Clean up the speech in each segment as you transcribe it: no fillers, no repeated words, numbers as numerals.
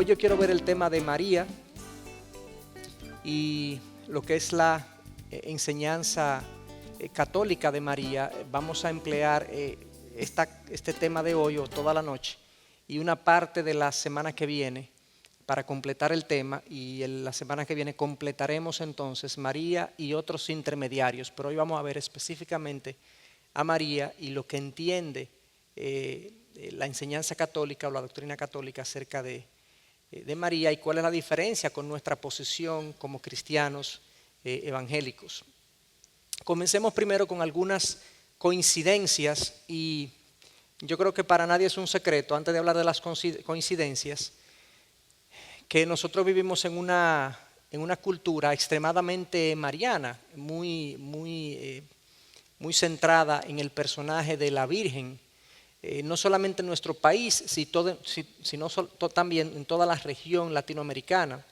yo quiero ver el tema de María y lo que es la enseñanza católica de María. Vamos a emplear este tema de hoy o toda la noche y una parte de la semana que viene para completar el tema, y la semana que viene completaremos entonces María y otros intermediarios, pero hoy vamos a ver específicamente a María y lo que entiende la enseñanza católica o la doctrina católica acerca de María y cuál es la diferencia con nuestra posición como cristianos evangélicos. Comencemos primero con algunas coincidencias, y yo creo que para nadie es un secreto, antes de hablar de las coincidencias, que nosotros vivimos en una cultura extremadamente mariana, muy centrada en el personaje de la Virgen, no solamente en nuestro país, sino también en toda la región latinoamericana.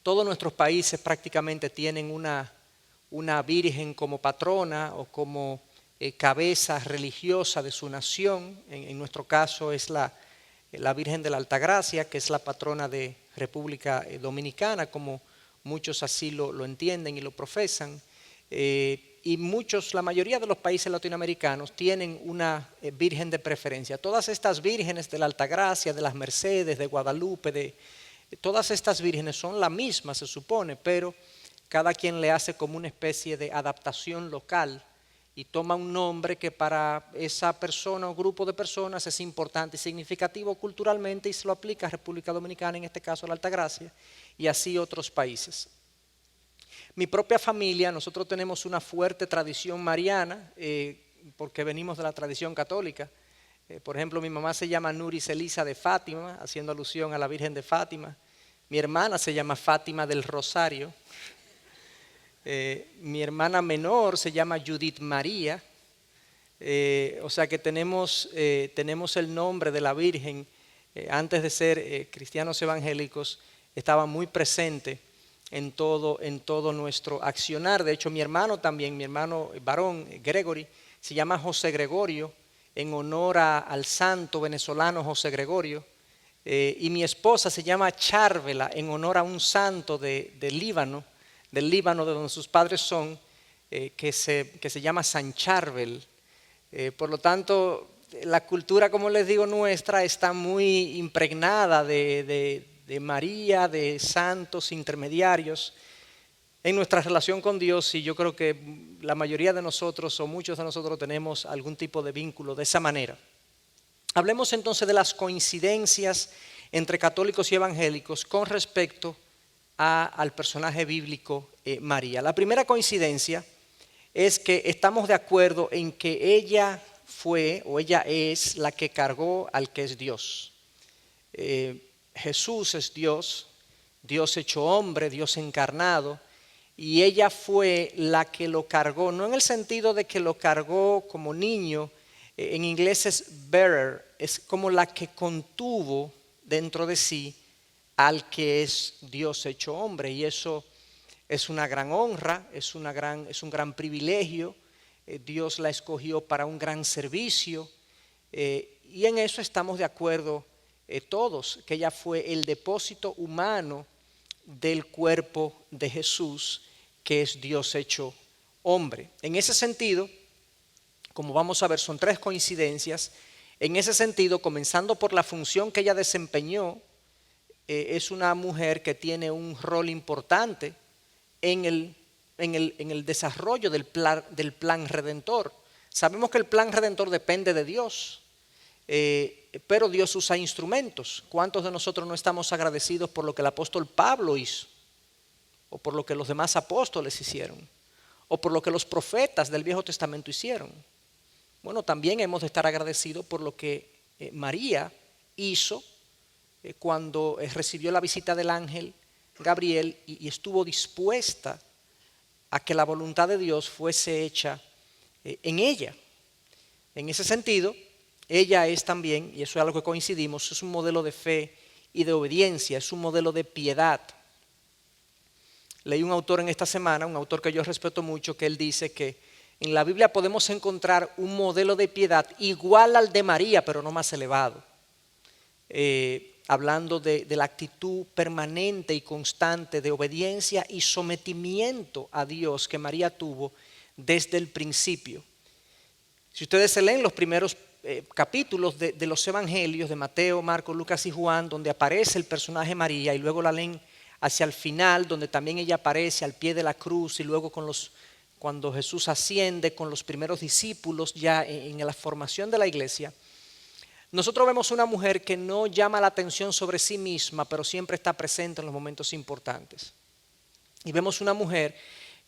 Todos nuestros países prácticamente tienen una Virgen como patrona o como cabeza religiosa de su nación. En nuestro caso es la Virgen de la Altagracia, que es la patrona de República Dominicana, como muchos así lo entienden y lo profesan. Y la mayoría de los países latinoamericanos tienen una virgen de preferencia. Todas estas vírgenes de la Altagracia, de las Mercedes, de Guadalupe, todas estas vírgenes son la misma, se supone, pero cada quien le hace como una especie de adaptación local y toma un nombre que para esa persona o grupo de personas es importante y significativo culturalmente, y se lo aplica a República Dominicana, en este caso a la Altagracia, y así otros países. Mi propia familia, nosotros tenemos una fuerte tradición mariana, porque venimos de la tradición católica. Por ejemplo, mi mamá se llama Nuris Elisa de Fátima, haciendo alusión a la Virgen de Fátima. Mi hermana se llama Fátima del Rosario. Mi hermana menor se llama Judith María. O sea que tenemos el nombre de la Virgen, antes de ser cristianos evangélicos, estaba muy presente en todo nuestro accionar. De hecho, mi hermano varón, Gregory, se llama José Gregorio, en honor al santo venezolano José Gregorio. Y mi esposa se llama Charvela, en honor a un santo del Líbano, de donde sus padres son, que se llama San Charbel. Por lo tanto, la cultura, como les digo, nuestra está muy impregnada de María, de santos intermediarios en nuestra relación con Dios, y yo creo que la mayoría de nosotros o muchos de nosotros tenemos algún tipo de vínculo de esa manera. Hablemos entonces de las coincidencias entre católicos y evangélicos con respecto al personaje bíblico María. La primera coincidencia es que estamos de acuerdo en que ella fue o ella es la que cargó al que es Dios. Jesús es Dios, Dios hecho hombre, Dios encarnado, y ella fue la que lo cargó, no en el sentido de que lo cargó como niño, en inglés es bearer, es como la que contuvo dentro de sí al que es Dios hecho hombre, y eso es una gran honra, es un gran privilegio. Dios la escogió para un gran servicio, y en eso estamos de acuerdo todos, que ella fue el depósito humano del cuerpo de Jesús, que es Dios hecho hombre. En ese sentido, como vamos a ver, son tres coincidencias. En ese sentido, comenzando por la función que ella desempeñó, es una mujer que tiene un rol importante en el desarrollo del plan redentor. Sabemos que el plan redentor depende de Dios, pero Dios usa instrumentos. ¿Cuántos de nosotros no estamos agradecidos por lo que el apóstol Pablo hizo? O por lo que los demás apóstoles hicieron, o por lo que los profetas del Viejo Testamento hicieron. Bueno, también hemos de estar agradecidos por lo que María hizo cuando recibió la visita del ángel Gabriel y estuvo dispuesta a que la voluntad de Dios fuese hecha en ella. En ese sentido, ella es también, y eso es algo que coincidimos, es un modelo de fe y de obediencia, es un modelo de piedad. Leí un autor en esta semana, un autor que yo respeto mucho, que él dice que en la Biblia podemos encontrar un modelo de piedad igual al de María, pero no más elevado. hablando de la actitud permanente y constante de obediencia y sometimiento a Dios que María tuvo desde el principio. Si ustedes se leen los primeros capítulos de los evangelios de Mateo, Marcos, Lucas y Juan, donde aparece el personaje María, y luego la leen hacia el final, donde también ella aparece al pie de la cruz, y luego cuando Jesús asciende con los primeros discípulos ya en la formación de la iglesia, nosotros vemos una mujer que no llama la atención sobre sí misma, pero siempre está presente en los momentos importantes. Y vemos una mujer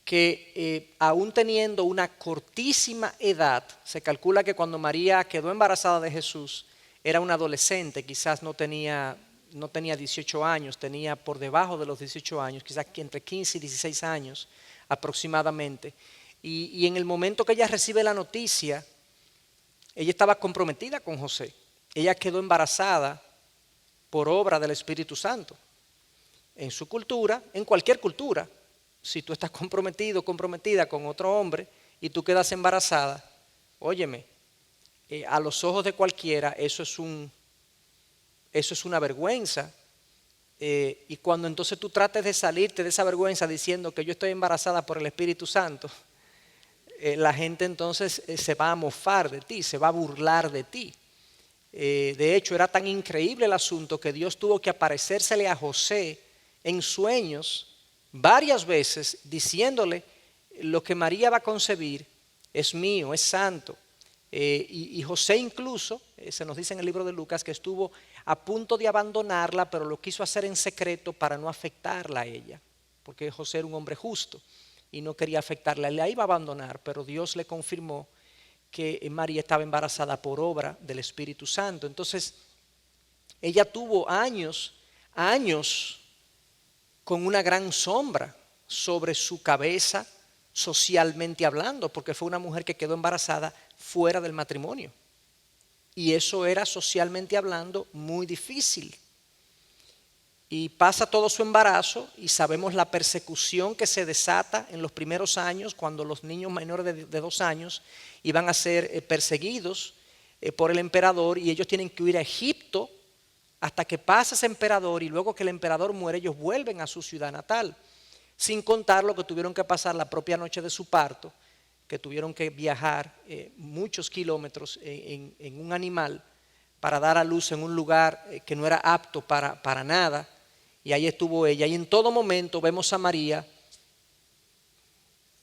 que aún teniendo una cortísima edad, se calcula que cuando María quedó embarazada de Jesús, era una adolescente, quizás no tenía 18 años, tenía por debajo de los 18 años, quizás entre 15 y 16 años aproximadamente. Y en el momento que ella recibe la noticia, ella estaba comprometida con José. Ella quedó embarazada por obra del Espíritu Santo. En su cultura, en cualquier cultura, si tú estás comprometido, comprometida con otro hombre y tú quedas embarazada, óyeme, a los ojos de cualquiera eso es una vergüenza. Y cuando entonces tú trates de salirte de esa vergüenza diciendo que yo estoy embarazada por el Espíritu Santo, la gente entonces se va a mofar de ti, se va a burlar de ti. De hecho, era tan increíble el asunto que Dios tuvo que aparecérsele a José en sueños varias veces diciéndole: lo que María va a concebir es mío, es santo. Y José incluso, se nos dice en el libro de Lucas, que estuvo a punto de abandonarla, pero lo quiso hacer en secreto para no afectarla a ella, porque José era un hombre justo y no quería afectarla. La iba a abandonar, pero Dios le confirmó que María estaba embarazada por obra del Espíritu Santo. Entonces, ella tuvo años con una gran sombra sobre su cabeza, socialmente hablando, porque fue una mujer que quedó embarazada fuera del matrimonio. Y eso era, socialmente hablando, muy difícil. Y pasa todo su embarazo y sabemos la persecución que se desata en los primeros años, cuando los niños menores de 2 años iban a ser perseguidos por el emperador, y ellos tienen que huir a Egipto hasta que pasa ese emperador, y luego que el emperador muere ellos vuelven a su ciudad natal, sin contar lo que tuvieron que pasar la propia noche de su parto, que tuvieron que viajar muchos kilómetros en un animal para dar a luz en un lugar que no era apto para nada. Y ahí estuvo ella. Y en todo momento vemos a María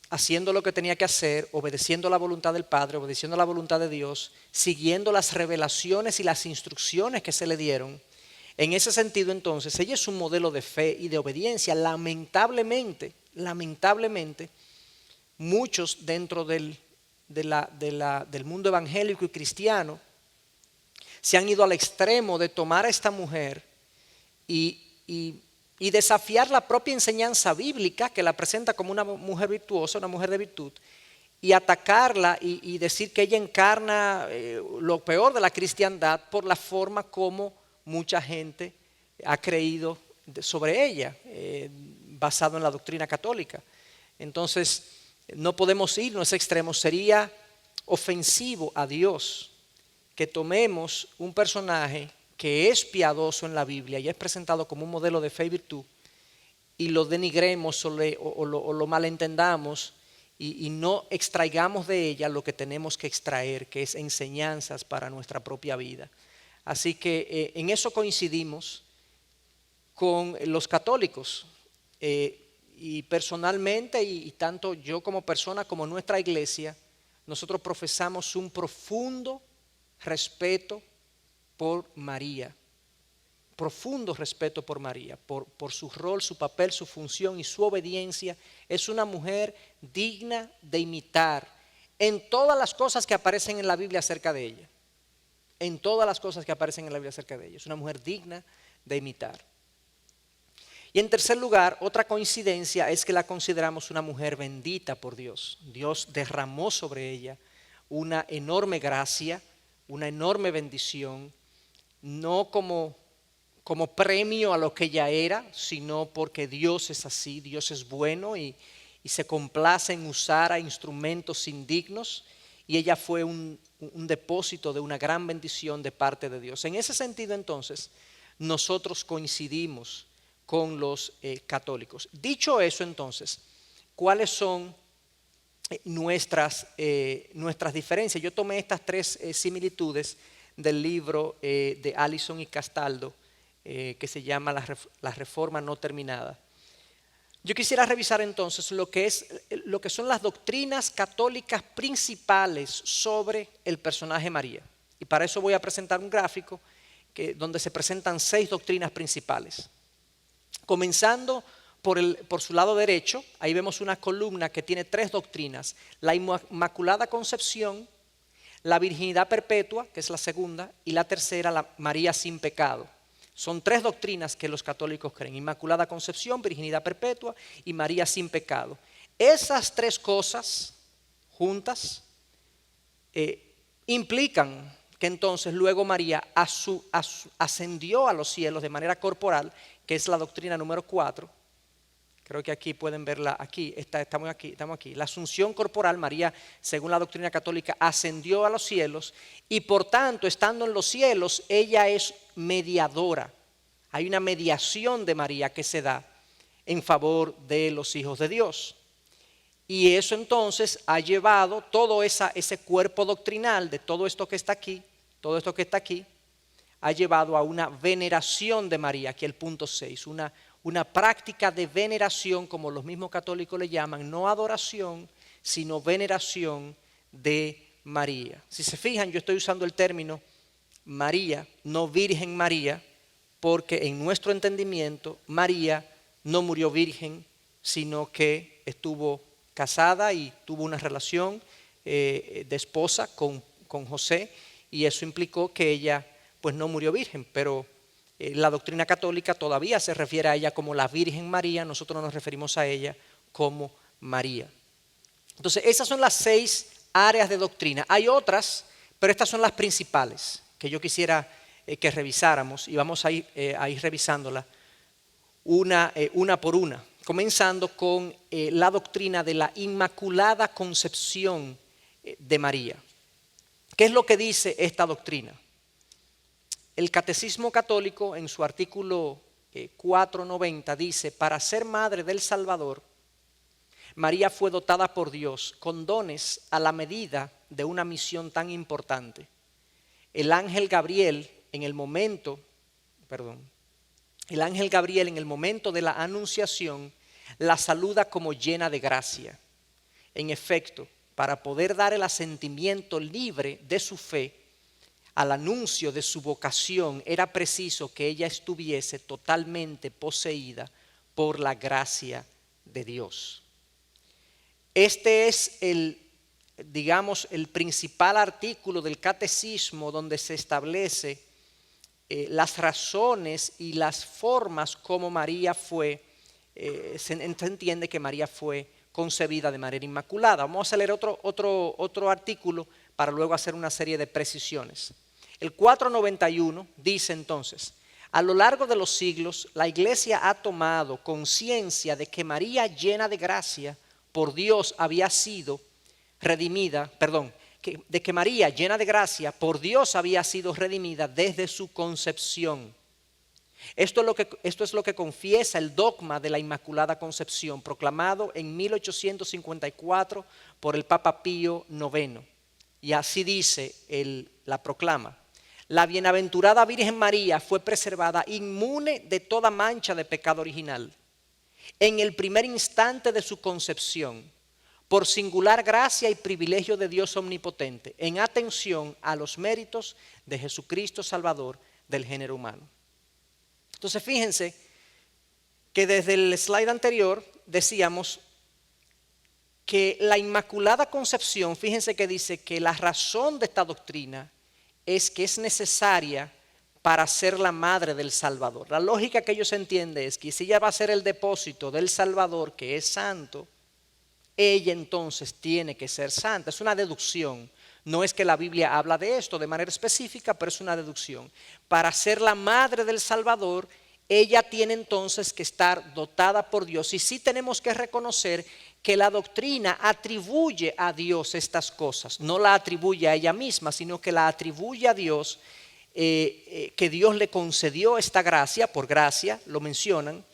haciendo lo que tenía que hacer, obedeciendo la voluntad del Padre, obedeciendo la voluntad de Dios, siguiendo las revelaciones y las instrucciones que se le dieron. En ese sentido, entonces, ella es un modelo de fe y de obediencia. Lamentablemente, muchos dentro del mundo evangélico y cristiano se han ido al extremo de tomar a esta mujer y desafiar la propia enseñanza bíblica, que la presenta como una mujer virtuosa, una mujer de virtud, y atacarla y decir que ella encarna lo peor de la cristiandad por la forma como mucha gente ha creído sobre ella, basado en la doctrina católica. Entonces, no podemos irnos a ese extremo. Sería ofensivo a Dios que tomemos un personaje que es piadoso en la Biblia y es presentado como un modelo de fe y virtud, y lo denigremos o lo malentendamos y no extraigamos de ella lo que tenemos que extraer, que es enseñanzas para nuestra propia vida. Así que en eso coincidimos con los católicos, y personalmente, y tanto yo como persona como nuestra iglesia, nosotros profesamos un profundo respeto por María, profundo respeto por María, por su rol, su papel, su función y su obediencia. Es una mujer digna de imitar en todas las cosas que aparecen en la Biblia acerca de ella. En todas las cosas que aparecen en la Biblia acerca de ella. Es una mujer digna de imitar. Y en tercer lugar, otra coincidencia es que la consideramos una mujer bendita por Dios. Dios derramó sobre ella una enorme gracia, una enorme bendición, no como premio a lo que ella era, sino porque Dios es así, Dios es bueno y se complace en usar a instrumentos indignos, y ella fue un depósito de una gran bendición de parte de Dios. En ese sentido, entonces, nosotros coincidimos con los católicos. Dicho eso, entonces, ¿cuáles son nuestras diferencias? Yo tomé estas tres similitudes del libro de Allison y Castaldo, que se llama La Reforma No Terminada. Yo quisiera revisar entonces lo que son las doctrinas católicas principales sobre el personaje María. Y para eso voy a presentar un gráfico donde se presentan 6 doctrinas principales. Comenzando por su lado derecho, ahí vemos una columna que tiene 3 doctrinas: la Inmaculada Concepción, la Virginidad Perpetua, que es la segunda, y la tercera, la María sin pecado. Son 3 doctrinas que los católicos creen: Inmaculada Concepción, Virginidad Perpetua y María sin pecado. Esas 3 cosas juntas implican que entonces luego María ascendió a los cielos de manera corporal, que es la doctrina número 4. Creo que aquí pueden verla, estamos aquí. La asunción corporal, María, según la doctrina católica, ascendió a los cielos y por tanto, estando en los cielos, ella es mediadora. Hay una mediación de María que se da en favor de los hijos de Dios. Y eso entonces ha llevado todo ese cuerpo doctrinal de todo esto que está aquí, ha llevado a una veneración de María, aquí el punto 6, una práctica de veneración, como los mismos católicos le llaman, no adoración, sino veneración de María. Si se fijan, yo estoy usando el término María, no Virgen María, porque en nuestro entendimiento María no murió virgen, sino que estuvo casada y tuvo una relación de esposa con José, y eso implicó que ella pues no murió virgen, pero la doctrina católica todavía se refiere a ella como la Virgen María. Nosotros nos referimos a ella como María. Entonces, esas son las 6 áreas de doctrina. Hay otras, pero estas son las principales que yo quisiera que revisáramos, y vamos a ir revisándolas una por una, comenzando con la doctrina de la Inmaculada Concepción de María. ¿Qué es lo que dice esta doctrina? El Catecismo Católico, en su artículo 490, dice: para ser madre del Salvador, María fue dotada por Dios con dones a la medida de una misión tan importante. El ángel Gabriel en el momento de la anunciación la saluda como llena de gracia. En efecto, para poder dar el asentimiento libre de su fe al anuncio de su vocación, era preciso que ella estuviese totalmente poseída por la gracia de Dios. Este es el principal artículo del catecismo donde se establece las razones y las formas como María se entiende que María fue concebida de manera inmaculada. Vamos a leer otro artículo para luego hacer una serie de precisiones. El 491 dice entonces: a lo largo de los siglos, la Iglesia ha tomado conciencia de que María, llena de gracia por Dios, había sido redimida, de que María, llena de gracia por Dios, había sido redimida desde su concepción. Esto es lo que confiesa el dogma de la Inmaculada Concepción, proclamado en 1854 por el Papa Pío IX. Y así dice la proclama: la bienaventurada Virgen María fue preservada inmune de toda mancha de pecado original en el primer instante de su concepción, por singular gracia y privilegio de Dios omnipotente, en atención a los méritos de Jesucristo Salvador del género humano. Entonces fíjense que desde el slide anterior decíamos que la Inmaculada Concepción, fíjense que dice que la razón de esta doctrina es que es necesaria para ser la madre del Salvador. La lógica que ellos entienden es que si ella va a ser el depósito del Salvador, que es santo, ella entonces tiene que ser santa. Es una deducción. No es que la Biblia habla de esto de manera específica, pero es una deducción. Para ser la madre del Salvador, ella tiene entonces que estar dotada por Dios. Y sí tenemos que reconocer que la doctrina atribuye a Dios estas cosas. No la atribuye a ella misma, sino que la atribuye a Dios que Dios le concedió esta gracia, por gracia, lo mencionan,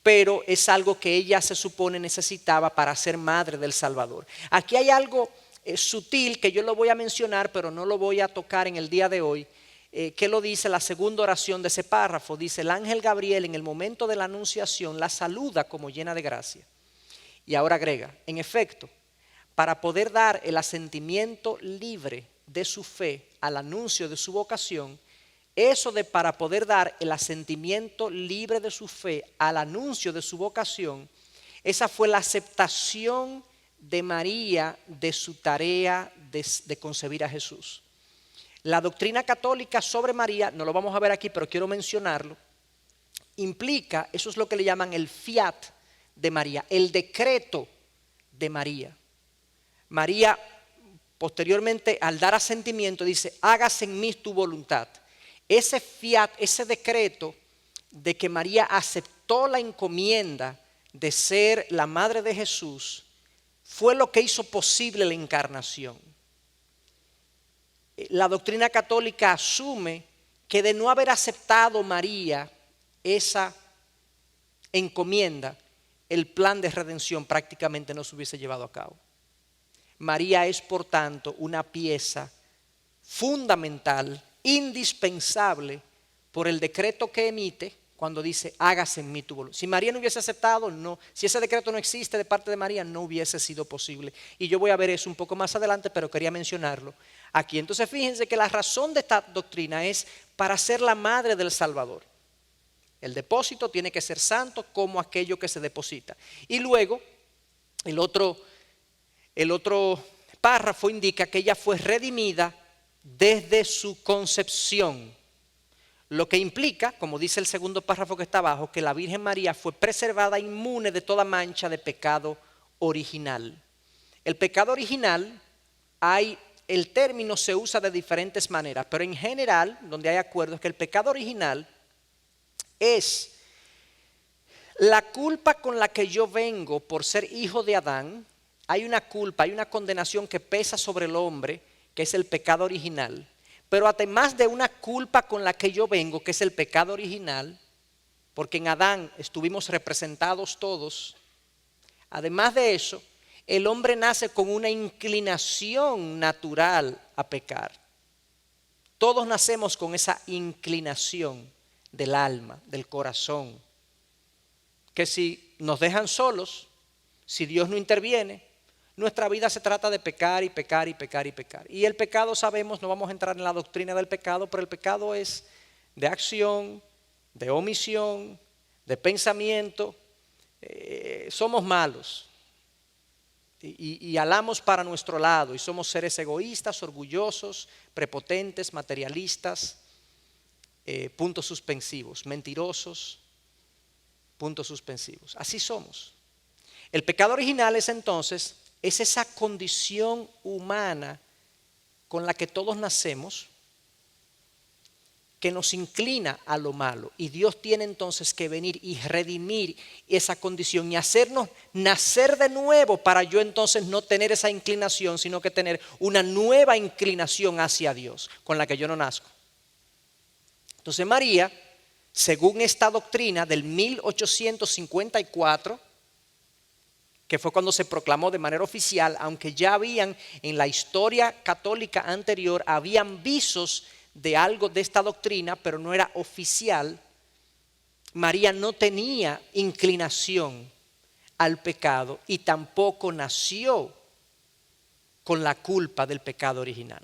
pero es algo que ella se supone necesitaba para ser madre del Salvador. Aquí hay algo sutil que yo lo voy a mencionar, pero no lo voy a tocar en el día de hoy, que lo dice la segunda oración de ese párrafo. Dice: el ángel Gabriel en el momento de la anunciación la saluda como llena de gracia. Y ahora agrega: en efecto, para poder dar el asentimiento libre de su fe al anuncio de su vocación, eso de para poder dar el asentimiento libre de su fe al anuncio de su vocación, esa fue la aceptación de María de su tarea de concebir a Jesús. La doctrina católica sobre María, no lo vamos a ver aquí, pero quiero mencionarlo, implica, eso es lo que le llaman el fiat de María, el decreto de María. María posteriormente, al dar asentimiento, dice: hágase en mí tu voluntad. Ese fiat, ese decreto de que María aceptó la encomienda de ser la madre de Jesús, fue lo que hizo posible la encarnación. La doctrina católica asume que de no haber aceptado María esa encomienda, el plan de redención prácticamente no se hubiese llevado a cabo. María es, por tanto, una pieza fundamental, indispensable, por el decreto que emite cuando dice: hágase en mí tu voluntad. Si María no hubiese aceptado, no, si ese decreto no existe de parte de María, no hubiese sido posible. Y yo voy a ver eso un poco más adelante, pero quería mencionarlo aquí. Entonces fíjense que la razón de esta doctrina es para ser la madre del Salvador. El depósito tiene que ser santo como aquello que se deposita. Y luego el otro párrafo indica que ella fue redimida desde su concepción, lo que implica, como dice el segundo párrafo que está abajo, que la Virgen María fue preservada inmune de toda mancha de pecado original. El pecado original, el término se usa de diferentes maneras, pero en general, donde hay acuerdo, es que el pecado original es la culpa con la que yo vengo por ser hijo de Adán. Hay una culpa, hay una condenación que pesa sobre el hombre, que es el pecado original. Pero además de una culpa con la que yo vengo, que es el pecado original, porque en Adán estuvimos representados todos, además de eso, el hombre nace con una inclinación natural a pecar. Todos nacemos con esa inclinación del alma, del corazón, que si nos dejan solos, si Dios no interviene, nuestra vida se trata de pecar y pecar y pecar y pecar. Y el pecado, sabemos, no vamos a entrar en la doctrina del pecado, pero el pecado es de acción, de omisión, de pensamiento. Somos malos y alamos para nuestro lado y somos seres egoístas, orgullosos, prepotentes, materialistas, puntos suspensivos, mentirosos, puntos suspensivos. Así somos. El pecado original es entonces esa condición humana con la que todos nacemos, que nos inclina a lo malo. Y Dios tiene entonces que venir y redimir esa condición y hacernos nacer de nuevo, para yo entonces no tener esa inclinación, sino que tener una nueva inclinación hacia Dios, con la que yo no nazco. Entonces María, según esta doctrina del 1854, que fue cuando se proclamó de manera oficial, aunque ya habían en la historia católica anterior, habían visos de algo de esta doctrina, pero no era oficial. María no tenía inclinación al pecado y tampoco nació con la culpa del pecado original.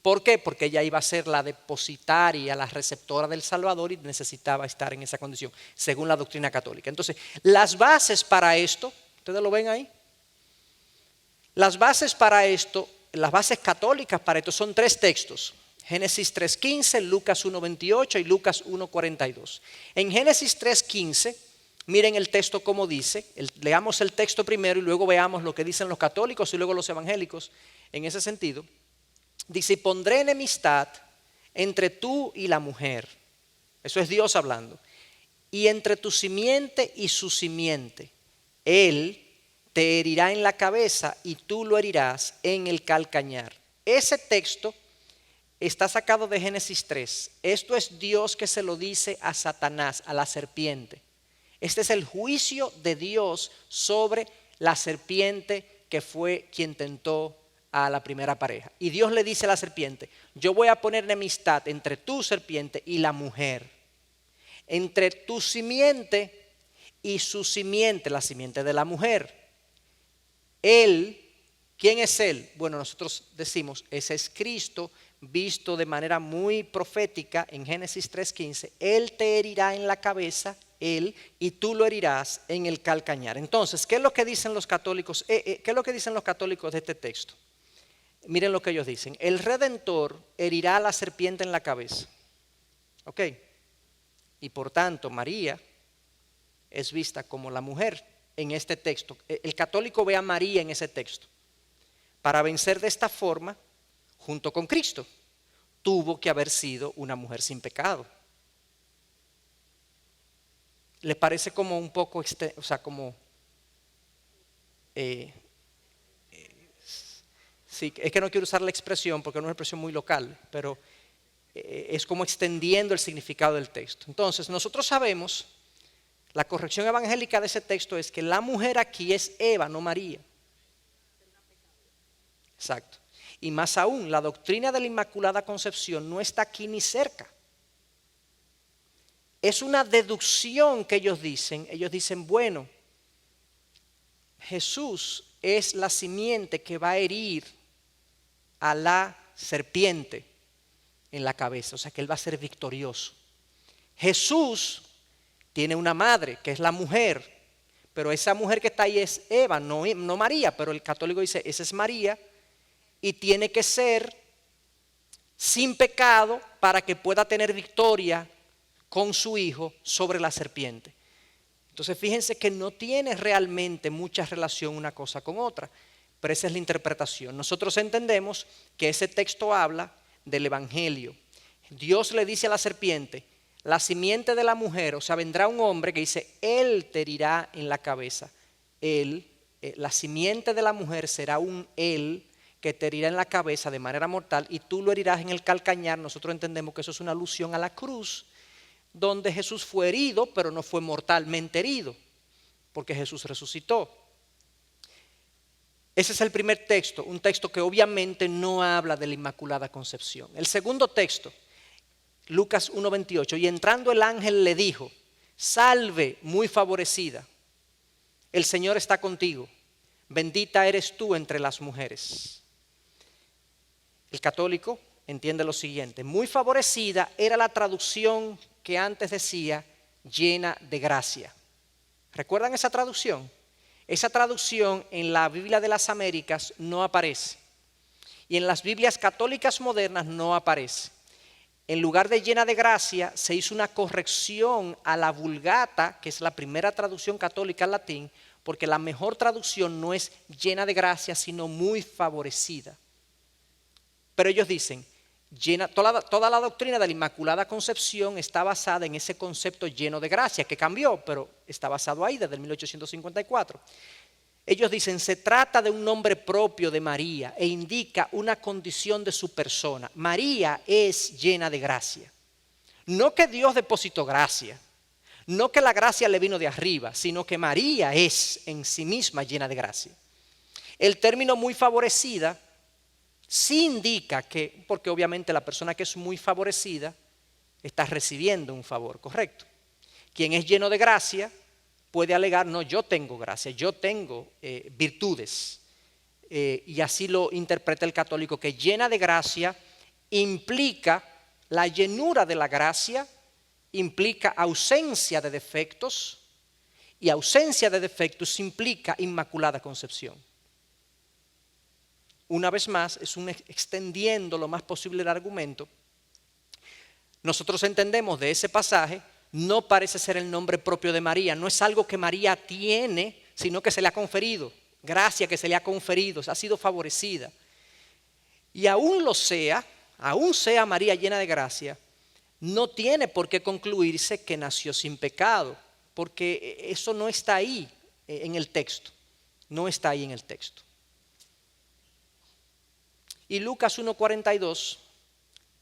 ¿Por qué? Porque ella iba a ser la depositaria, la receptora del Salvador y necesitaba estar en esa condición, según la doctrina católica. Entonces, las bases para esto, ¿ustedes lo ven ahí? Las bases para esto, las bases católicas para esto son 3 textos. Génesis 3:15, Lucas 1:28 y Lucas 1:42. En Génesis 3:15, miren el texto como dice, leamos el texto primero y luego veamos lo que dicen los católicos y luego los evangélicos en ese sentido. Dice: y pondré enemistad entre tú y la mujer. Eso es Dios hablando. Y entre tu simiente y su simiente. Él te herirá en la cabeza y tú lo herirás en el calcañar. Ese texto está sacado de Génesis 3. Esto es Dios que se lo dice a Satanás, a la serpiente. Este es el juicio de Dios sobre la serpiente que fue quien tentó a la primera pareja. Y Dios le dice a la serpiente: yo voy a poner enemistad entre tu serpiente y la mujer, entre tu simiente y su simiente, la simiente de la mujer. Él, ¿quién es él? Bueno, nosotros decimos, ese es Cristo, visto de manera muy profética en Génesis 3:15. Él te herirá en la cabeza, él, y tú lo herirás en el calcañar. Entonces, ¿qué es lo que dicen los católicos? ¿Qué es lo que dicen los católicos de este texto? Miren lo que ellos dicen: el Redentor herirá a la serpiente en la cabeza. ¿Ok? Y por tanto, María es vista como la mujer en este texto. El católico ve a María en ese texto. Para vencer de esta forma, junto con Cristo, tuvo que haber sido una mujer sin pecado. ¿Le parece como un poco, o sea, como... sí, es que no quiero usar la expresión porque no es una expresión muy local, pero es como extendiendo el significado del texto. Entonces, nosotros sabemos, la corrección evangélica de ese texto es que la mujer aquí es Eva, no María. Exacto. Y más aún, la doctrina de la Inmaculada Concepción no está aquí ni cerca. Es una deducción que ellos dicen. Ellos dicen, bueno, Jesús es la simiente que va a herir a la serpiente en la cabeza. O sea que él va a ser victorioso. Jesús tiene una madre, que es la mujer. Pero esa mujer que está ahí es Eva, no María. Pero el católico dice, esa es María. Y tiene que ser sin pecado para que pueda tener victoria con su hijo sobre la serpiente. Entonces fíjense que no tiene realmente mucha relación una cosa con otra, pero esa es la interpretación. Nosotros entendemos que ese texto habla del Evangelio. Dios le dice a la serpiente, la simiente de la mujer, o sea, vendrá un hombre que dice, él te herirá en la cabeza. Él, la simiente de la mujer será un él que te herirá en la cabeza de manera mortal y tú lo herirás en el calcañar. Nosotros entendemos que eso es una alusión a la cruz, donde Jesús fue herido, pero no fue mortalmente herido, porque Jesús resucitó. Ese es el primer texto, un texto que obviamente no habla de la Inmaculada Concepción. El segundo texto, Lucas 1:28, y entrando el ángel le dijo, salve muy favorecida, el Señor está contigo, bendita eres tú entre las mujeres. El católico entiende lo siguiente, muy favorecida era la traducción que antes decía llena de gracia. ¿Recuerdan esa traducción? Esa traducción en la Biblia de las Américas no aparece. Y en las Biblias católicas modernas no aparece. En lugar de llena de gracia, se hizo una corrección a la Vulgata, que es la primera traducción católica al latín, porque la mejor traducción no es llena de gracia, sino muy favorecida. Pero ellos dicen, toda la doctrina de la Inmaculada Concepción está basada en ese concepto lleno de gracia, que cambió, pero está basado ahí desde el 1854. Ellos dicen, se trata de un nombre propio de María e indica una condición de su persona. María es llena de gracia. No que Dios depositó gracia, no que la gracia le vino de arriba, sino que María es en sí misma llena de gracia. El término muy favorecida sí indica que, porque obviamente la persona que es muy favorecida está recibiendo un favor, correcto. Quien es lleno de gracia puede alegar, no, yo tengo gracia, yo tengo virtudes. Y así lo interpreta el católico, que llena de gracia implica la llenura de la gracia, implica ausencia de defectos, y ausencia de defectos implica Inmaculada Concepción. Una vez más, es extendiendo lo más posible el argumento. Nosotros entendemos de ese pasaje, no parece ser el nombre propio de María, no es algo que María tiene, sino que se le ha conferido, gracia que se le ha conferido, ha sido favorecida. Y aún sea María llena de gracia, no tiene por qué concluirse que nació sin pecado, porque eso no está ahí en el texto, no está ahí en el texto. Y Lucas 1:42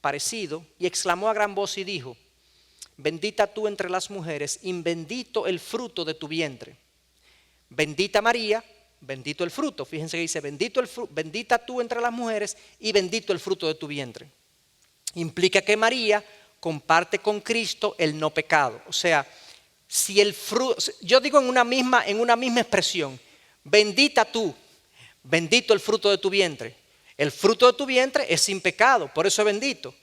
parecido, y exclamó a gran voz y dijo: bendita tú entre las mujeres y bendito el fruto de tu vientre. Bendita María, bendito el fruto. Fíjense que dice bendita tú entre las mujeres y bendito el fruto de tu vientre. Implica que María comparte con Cristo el no pecado. O sea, si el fruto, yo digo en una misma expresión, bendita tú, bendito el fruto de tu vientre. El fruto de tu vientre es sin pecado, por eso es bendito.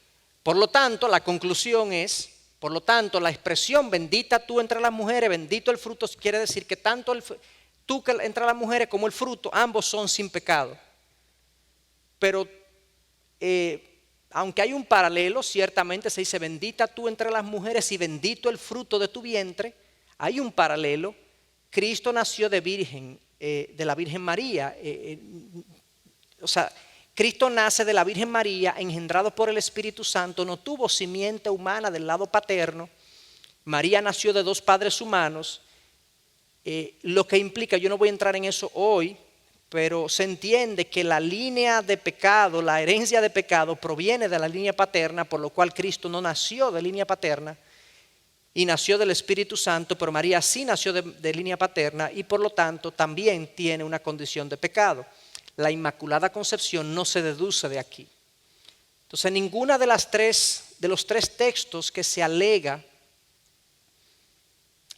Por lo tanto, la conclusión es, la expresión bendita tú entre las mujeres, bendito el fruto, quiere decir que tanto tú que entre las mujeres como el fruto, ambos son sin pecado. Pero aunque hay un paralelo, ciertamente se dice bendita tú entre las mujeres y bendito el fruto de tu vientre, hay un paralelo. Cristo nació de la Virgen María, Cristo nace de la Virgen María, engendrado por el Espíritu Santo, no tuvo simiente humana del lado paterno. María nació de dos padres humanos, lo que implica, yo no voy a entrar en eso hoy, pero se entiende que la línea de pecado, la herencia de pecado proviene de la línea paterna, por lo cual Cristo no nació de línea paterna y nació del Espíritu Santo, pero María sí nació de línea paterna y por lo tanto también tiene una condición de pecado. La Inmaculada Concepción no se deduce de aquí. Entonces, ninguna de los tres textos que se alega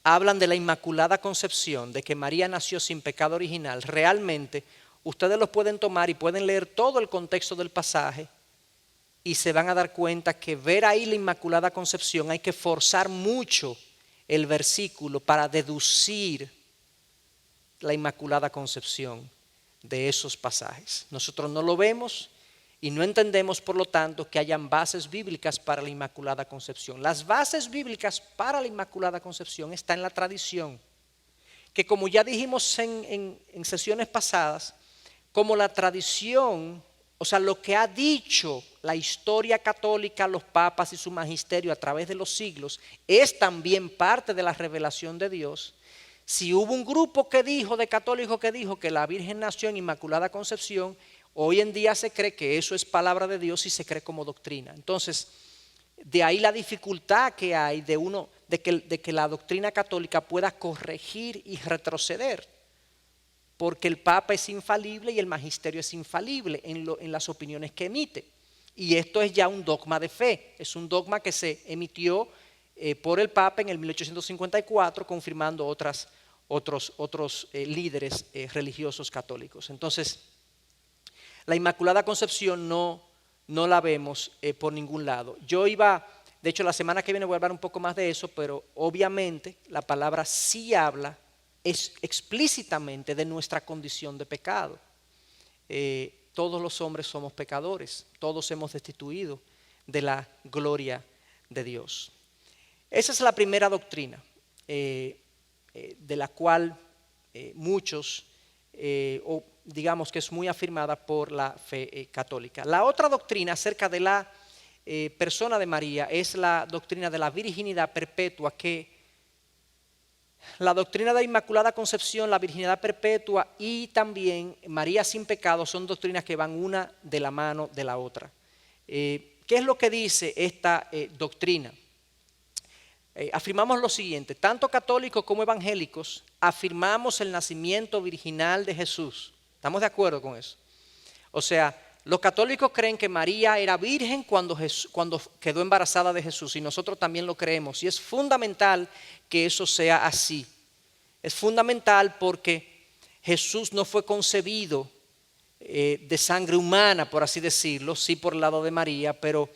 hablan de la Inmaculada Concepción, de que María nació sin pecado original. Realmente, ustedes los pueden tomar y pueden leer todo el contexto del pasaje y se van a dar cuenta que ver ahí la Inmaculada Concepción hay que forzar mucho el versículo para deducir la Inmaculada Concepción de esos pasajes. Nosotros no lo vemos y no entendemos, por lo tanto, que hayan bases bíblicas para la Inmaculada Concepción. Las bases bíblicas para la Inmaculada Concepción están en la tradición, que como ya dijimos en sesiones pasadas, como la tradición, o sea, lo que ha dicho la historia católica, los papas y su magisterio a través de los siglos, es también parte de la revelación de Dios. Si hubo un grupo de católicos que dijo que la Virgen nació en Inmaculada Concepción, hoy en día se cree que eso es palabra de Dios y se cree como doctrina. Entonces, de ahí la dificultad que hay de que la doctrina católica pueda corregir y retroceder, porque el Papa es infalible y el magisterio es infalible en las opiniones que emite. Y esto es ya un dogma de fe, es un dogma que se emitió por el Papa en el 1854, confirmando otros líderes religiosos católicos. Entonces, la Inmaculada Concepción no la vemos por ningún lado. De hecho la semana que viene voy a hablar un poco más de eso, pero obviamente la palabra sí habla explícitamente de nuestra condición de pecado. Todos los hombres somos pecadores, todos hemos destituido de la gloria de Dios. Esa es la primera doctrina de la cual muchos, o digamos que es muy afirmada por la fe católica. La otra doctrina acerca de la persona de María es la doctrina de la virginidad perpetua, que la doctrina de la Inmaculada Concepción, la virginidad perpetua y también María sin pecado son doctrinas que van una de la mano de la otra. ¿Qué es lo que dice esta doctrina? Afirmamos lo siguiente: tanto católicos como evangélicos afirmamos el nacimiento virginal de Jesús. ¿Estamos de acuerdo con eso? O sea, los católicos creen que María era virgen cuando quedó embarazada de Jesús, y nosotros también lo creemos, y es fundamental que eso sea así. Es fundamental porque Jesús no fue concebido de sangre humana, por así decirlo, sí por el lado de María, pero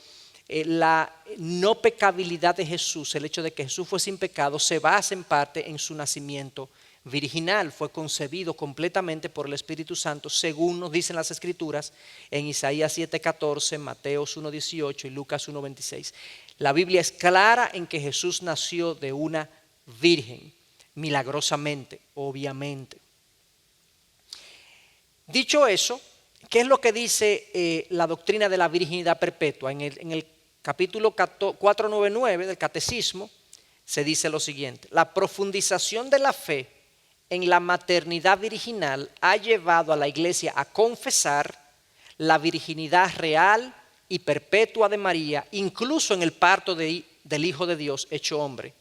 la no pecabilidad de Jesús, el hecho de que Jesús fue sin pecado, se basa en parte en su nacimiento virginal. Fue concebido completamente por el Espíritu Santo, según nos dicen las Escrituras en Isaías 7:14, Mateos 1:18 y Lucas 1:26. La Biblia es clara en que Jesús nació de una virgen, milagrosamente, obviamente. Dicho eso, ¿qué es lo que dice la doctrina de la virginidad perpetua? En el capítulo 499 del Catecismo se dice lo siguiente: la profundización de la fe en la maternidad virginal ha llevado a la Iglesia a confesar la virginidad real y perpetua de María, incluso en el parto del Hijo de Dios hecho hombre.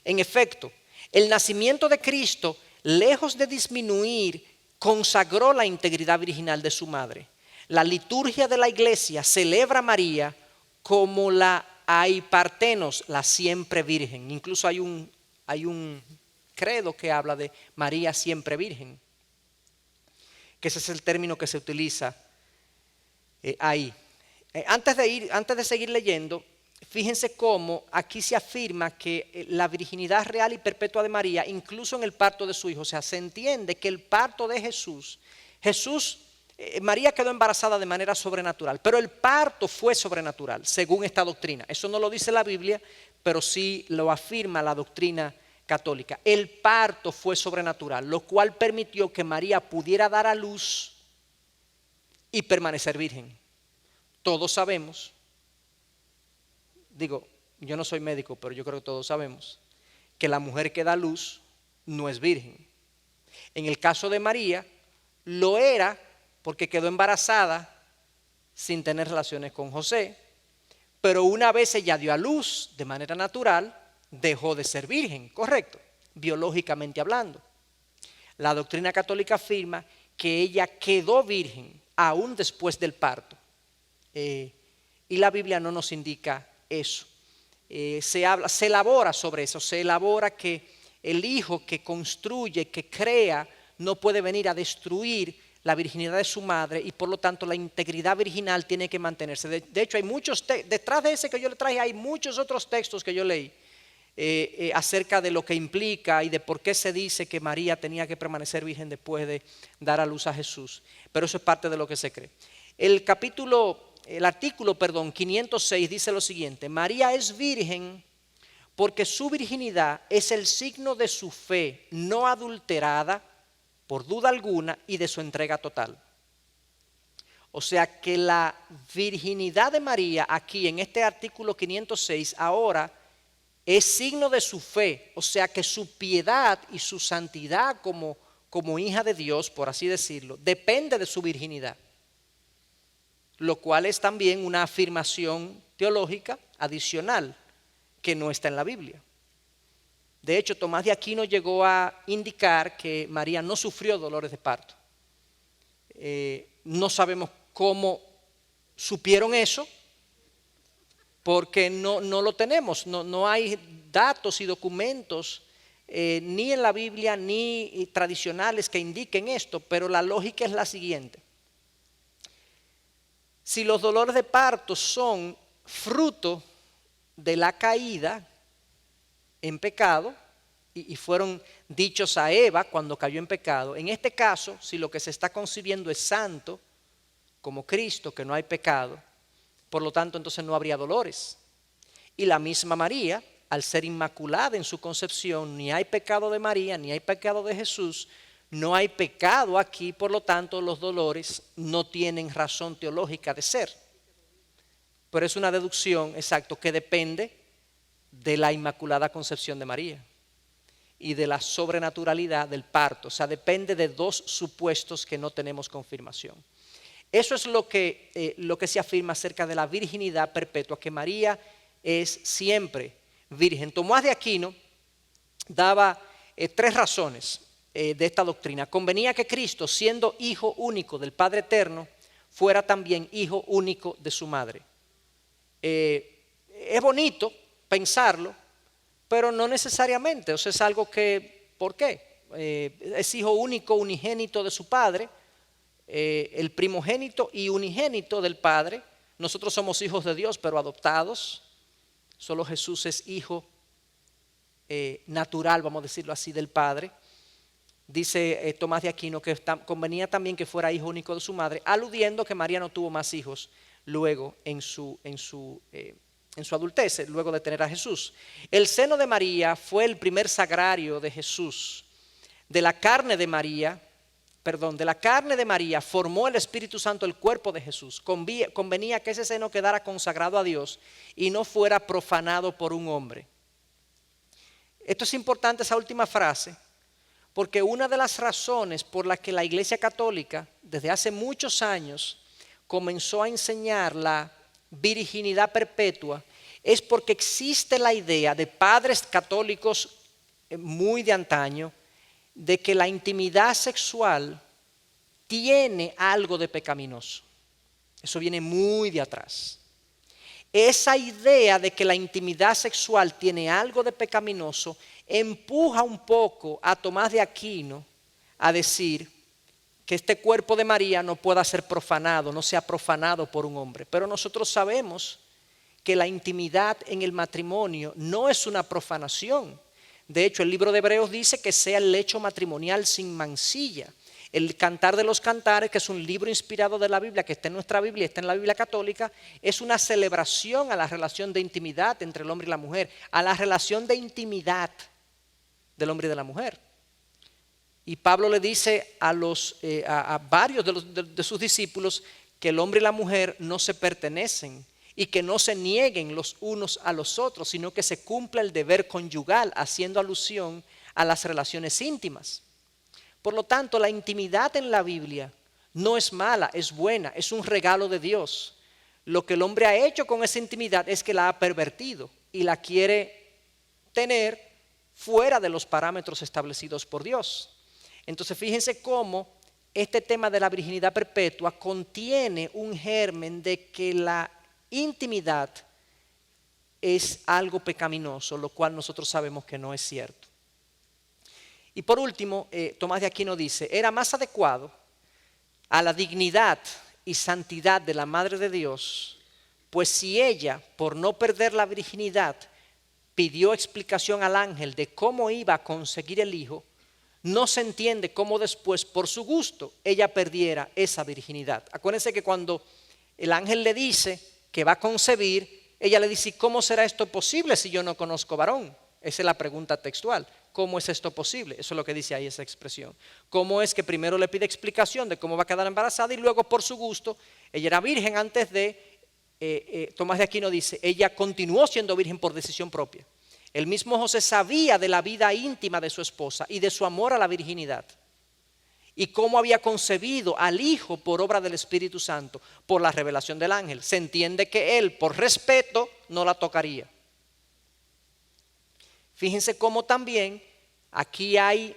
En efecto, el nacimiento de Cristo, lejos de disminuir, consagró la integridad virginal de su madre. La liturgia de la iglesia celebra a María como la aipartenos, la siempre virgen. Incluso hay un credo que habla de María siempre virgen, que ese es el término que se utiliza ahí. Antes de seguir leyendo, fíjense cómo aquí se afirma que la virginidad real y perpetua de María, incluso en el parto de su hijo, o sea, se entiende que el parto de María quedó embarazada de manera sobrenatural, pero el parto fue sobrenatural, según esta doctrina. Eso no lo dice la Biblia, pero sí lo afirma la doctrina católica. El parto fue sobrenatural, lo cual permitió que María pudiera dar a luz y permanecer virgen. Todos sabemos, yo no soy médico, pero yo creo que todos sabemos que la mujer que da luz no es virgen. En el caso de María, lo era porque quedó embarazada sin tener relaciones con José, pero una vez ella dio a luz de manera natural, dejó de ser virgen, correcto, biológicamente hablando. La doctrina católica afirma que ella quedó virgen aún después del parto. Y la Biblia no nos indica eso. Se elabora sobre eso, se elabora que el hijo que construye, que crea, no puede venir a destruir la virginidad de su madre y por lo tanto la integridad virginal tiene que mantenerse. De hecho, hay muchos detrás de ese que yo le traje, hay muchos otros textos que yo leí acerca de lo que implica y de por qué se dice que María tenía que permanecer virgen después de dar a luz a Jesús. Pero eso es parte de lo que se cree. El artículo 506 dice lo siguiente: María es virgen porque su virginidad es el signo de su fe no adulterada por duda alguna y de su entrega total. O sea que la virginidad de María aquí en este artículo 506 ahora es signo de su fe, o sea que su piedad y su santidad como hija de Dios, por así decirlo, depende de su virginidad. Lo cual es también una afirmación teológica adicional que no está en la Biblia. De hecho, Tomás de Aquino llegó a indicar que María no sufrió dolores de parto. No sabemos cómo supieron eso, porque no lo tenemos, no hay datos y documentos ni en la Biblia ni tradicionales que indiquen esto, pero la lógica es la siguiente. Si los dolores de parto son fruto de la caída en pecado y fueron dichos a Eva cuando cayó en pecado, en este caso, si lo que se está concibiendo es santo, como Cristo, que no hay pecado, por lo tanto entonces no habría dolores. Y la misma María, al ser inmaculada en su concepción, ni hay pecado de María, ni hay pecado de Jesús, no hay pecado aquí, por lo tanto los dolores no tienen razón teológica de ser. Pero es una deducción, exacto, que depende de la inmaculada concepción de María y de la sobrenaturalidad del parto. O sea, depende de dos supuestos que no tenemos confirmación. Eso es lo que se afirma acerca de la virginidad perpetua, que María es siempre virgen. Tomás de Aquino daba 3 razones de esta doctrina. Convenía que Cristo, siendo hijo único del Padre Eterno, fuera también hijo único de su madre. Es bonito pensarlo, pero no necesariamente. O sea, es algo que, ¿por qué? Es hijo único, unigénito de su Padre, el primogénito y unigénito del Padre. Nosotros somos hijos de Dios, pero adoptados. Solo Jesús es hijo natural, vamos a decirlo así, del Padre. Dice Tomás de Aquino que convenía también que fuera hijo único de su madre, aludiendo que María no tuvo más hijos luego en su adultez, luego de tener a Jesús. El seno de María fue el primer sagrario de Jesús. De la carne de María formó el Espíritu Santo el cuerpo de Jesús. Convenía que ese seno quedara consagrado a Dios y no fuera profanado por un hombre. Esto es importante, esa última frase, porque una de las razones por las que la Iglesia Católica desde hace muchos años comenzó a enseñar la virginidad perpetua es porque existe la idea de padres católicos muy de antaño de que la intimidad sexual tiene algo de pecaminoso. Eso viene muy de atrás. Esa idea de que la intimidad sexual tiene algo de pecaminoso empuja un poco a Tomás de Aquino a decir que este cuerpo de María no pueda ser profanado, no sea profanado por un hombre. Pero nosotros sabemos que la intimidad en el matrimonio no es una profanación. De hecho, el libro de Hebreos dice que sea el lecho matrimonial sin mancilla. El Cantar de los Cantares, que es un libro inspirado de la Biblia, que está en nuestra Biblia, está en la Biblia católica, es una celebración a la relación de intimidad entre el hombre y la mujer, a la relación de intimidad del hombre y de la mujer. Y Pablo le dice a varios de sus discípulos que el hombre y la mujer no se pertenecen y que no se nieguen los unos a los otros, sino que se cumpla el deber conyugal, haciendo alusión a las relaciones íntimas. Por lo tanto, la intimidad en la Biblia no es mala, es buena, es un regalo de Dios. Lo que el hombre ha hecho con esa intimidad es que la ha pervertido y la quiere tener fuera de los parámetros establecidos por Dios. Entonces, fíjense cómo este tema de la virginidad perpetua contiene un germen de que la intimidad es algo pecaminoso, lo cual nosotros sabemos que no es cierto. Y por último, Tomás de Aquino dice, era más adecuado a la dignidad y santidad de la Madre de Dios, pues si ella, por no perder la virginidad, pidió explicación al ángel de cómo iba a conseguir el hijo, no se entiende cómo después, por su gusto, ella perdiera esa virginidad. Acuérdense que cuando el ángel le dice que va a concebir, ella le dice, ¿cómo será esto posible si yo no conozco varón? Esa es la pregunta textual. ¿Cómo es esto posible? Eso es lo que dice ahí esa expresión. ¿Cómo es que primero le pide explicación de cómo va a quedar embarazada y luego por su gusto, ella era virgen antes de, Tomás de Aquino dice, ella continuó siendo virgen por decisión propia. El mismo José sabía de la vida íntima de su esposa y de su amor a la virginidad y cómo había concebido al hijo por obra del Espíritu Santo, por la revelación del ángel. Se entiende que él, por respeto, no la tocaría. Fíjense cómo también aquí hay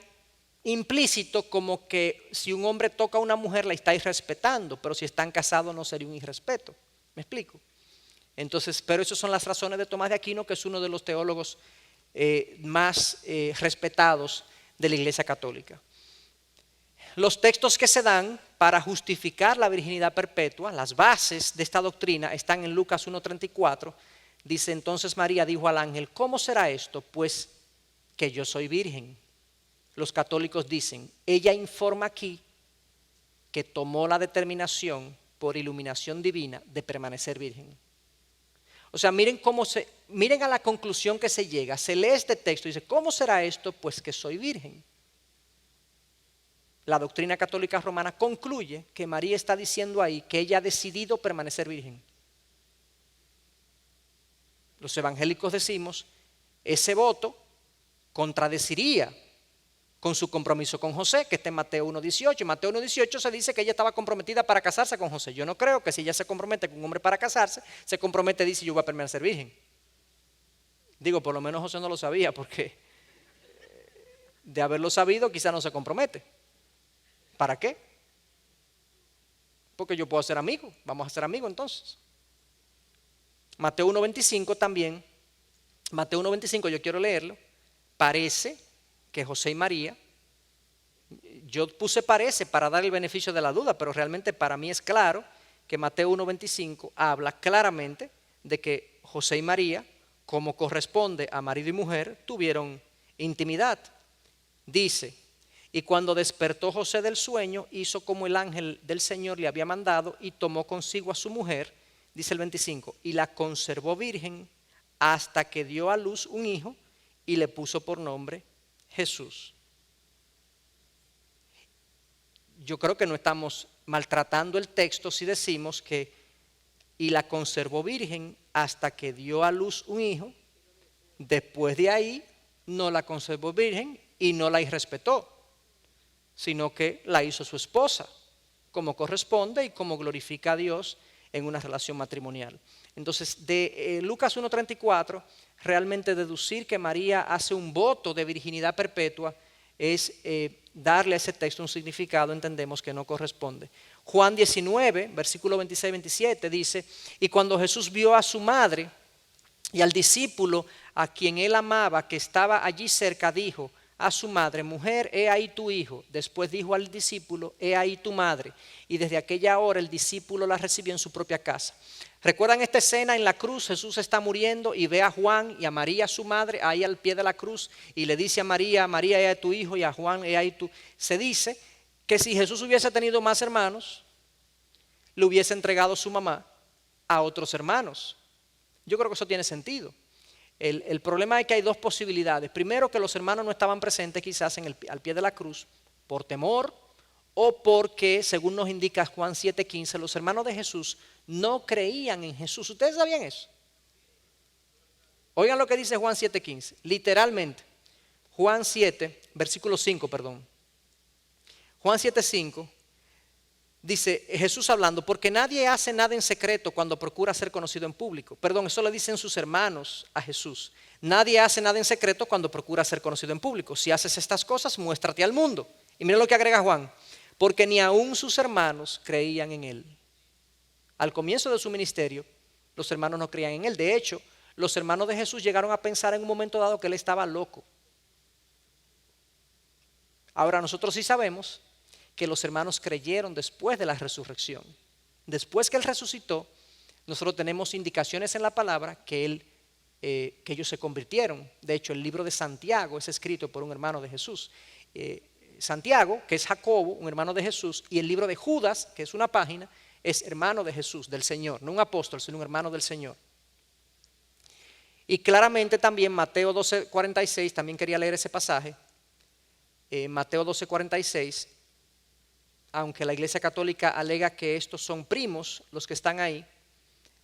implícito como que si un hombre toca a una mujer la está irrespetando, pero si están casados no sería un irrespeto. ¿Me explico? Entonces, pero esas son las razones de Tomás de Aquino, que es uno de los teólogos más respetados de la Iglesia Católica. Los textos que se dan para justificar la virginidad perpetua, las bases de esta doctrina, están en Lucas 1:34. Dice, entonces María dijo al ángel, ¿cómo será esto? Pues que yo soy virgen. Los católicos dicen, ella informa aquí que tomó la determinación por iluminación divina de permanecer virgen. O sea, miren a la conclusión que se llega. Se lee este texto y dice, ¿cómo será esto? Pues que soy virgen. La doctrina católica romana concluye que María está diciendo ahí que ella ha decidido permanecer virgen. Los evangélicos decimos, ese voto contradeciría con su compromiso con José, que está en Mateo 1:18. En Mateo 1:18 se dice que ella estaba comprometida para casarse con José. Yo no creo que si ella se compromete con un hombre para casarse, se compromete y dice yo voy a permanecer virgen. Digo, por lo menos José no lo sabía, porque de haberlo sabido quizá no se compromete. ¿Para qué? Porque yo puedo ser amigo, vamos a ser amigos entonces. Mateo 1:25 también, Mateo 1:25 yo quiero leerlo, parece que José y María, yo puse parece para dar el beneficio de la duda, pero realmente para mí es claro que Mateo 1:25 habla claramente de que José y María, como corresponde a marido y mujer, tuvieron intimidad. Dice, y cuando despertó José del sueño, hizo como el ángel del Señor le había mandado y tomó consigo a su mujer, dice el 25, y la conservó virgen hasta que dio a luz un hijo y le puso por nombre Jesús. Yo creo que no estamos maltratando el texto si decimos que y la conservó virgen hasta que dio a luz un hijo. Después de ahí no la conservó virgen y no la irrespetó, sino que la hizo su esposa, como corresponde y como glorifica a Dios en una relación matrimonial. Entonces, de Lucas 1:34, realmente deducir que María hace un voto de virginidad perpetua es darle a ese texto un significado, entendemos que no corresponde. Juan 19, versículo 26-27 dice, y cuando Jesús vio a su madre y al discípulo a quien él amaba, que estaba allí cerca, dijo a su madre, mujer, he ahí tu hijo. Después dijo al discípulo, he ahí tu madre. Y desde aquella hora el discípulo la recibió en su propia casa. ¿Recuerdan esta escena en la cruz? Jesús está muriendo y ve a Juan y a María, su madre, ahí al pie de la cruz, y le dice a María, María, he ahí tu hijo, y a Juan, he ahí tu. Se dice que si Jesús hubiese tenido más hermanos, le hubiese entregado su mamá a otros hermanos. Yo creo que eso tiene sentido. El problema es que hay dos posibilidades. Primero, que los hermanos no estaban presentes quizás al pie de la cruz por temor o porque, según nos indica Juan 7:15, los hermanos de Jesús no creían en Jesús. ¿Ustedes sabían eso? Oigan lo que dice Juan 7:15, literalmente. Juan 7, versículo 5, perdón. Juan 7:5 dice Jesús hablando, porque nadie hace nada en secreto cuando procura ser conocido en público. Perdón, eso le dicen sus hermanos a Jesús. Nadie hace nada en secreto cuando procura ser conocido en público. Si haces estas cosas, muéstrate al mundo. Y miren lo que agrega Juan, porque ni aún sus hermanos creían en él. Al comienzo de su ministerio, los hermanos no creían en él. De hecho, los hermanos de Jesús llegaron a pensar en un momento dado que él estaba loco. Ahora nosotros sí sabemos que los hermanos creyeron después de la resurrección. Después que él resucitó, nosotros tenemos indicaciones en la palabra que ellos se convirtieron. De hecho, el libro de Santiago es escrito por un hermano de Jesús. Santiago, que es Jacobo, un hermano de Jesús, y el libro de Judas, que es una página, es hermano de Jesús, del Señor, no un apóstol, sino un hermano del Señor. Y claramente también Mateo 12:46, también quería leer ese pasaje, Mateo 12:46, aunque la Iglesia Católica alega que estos son primos, los que están ahí,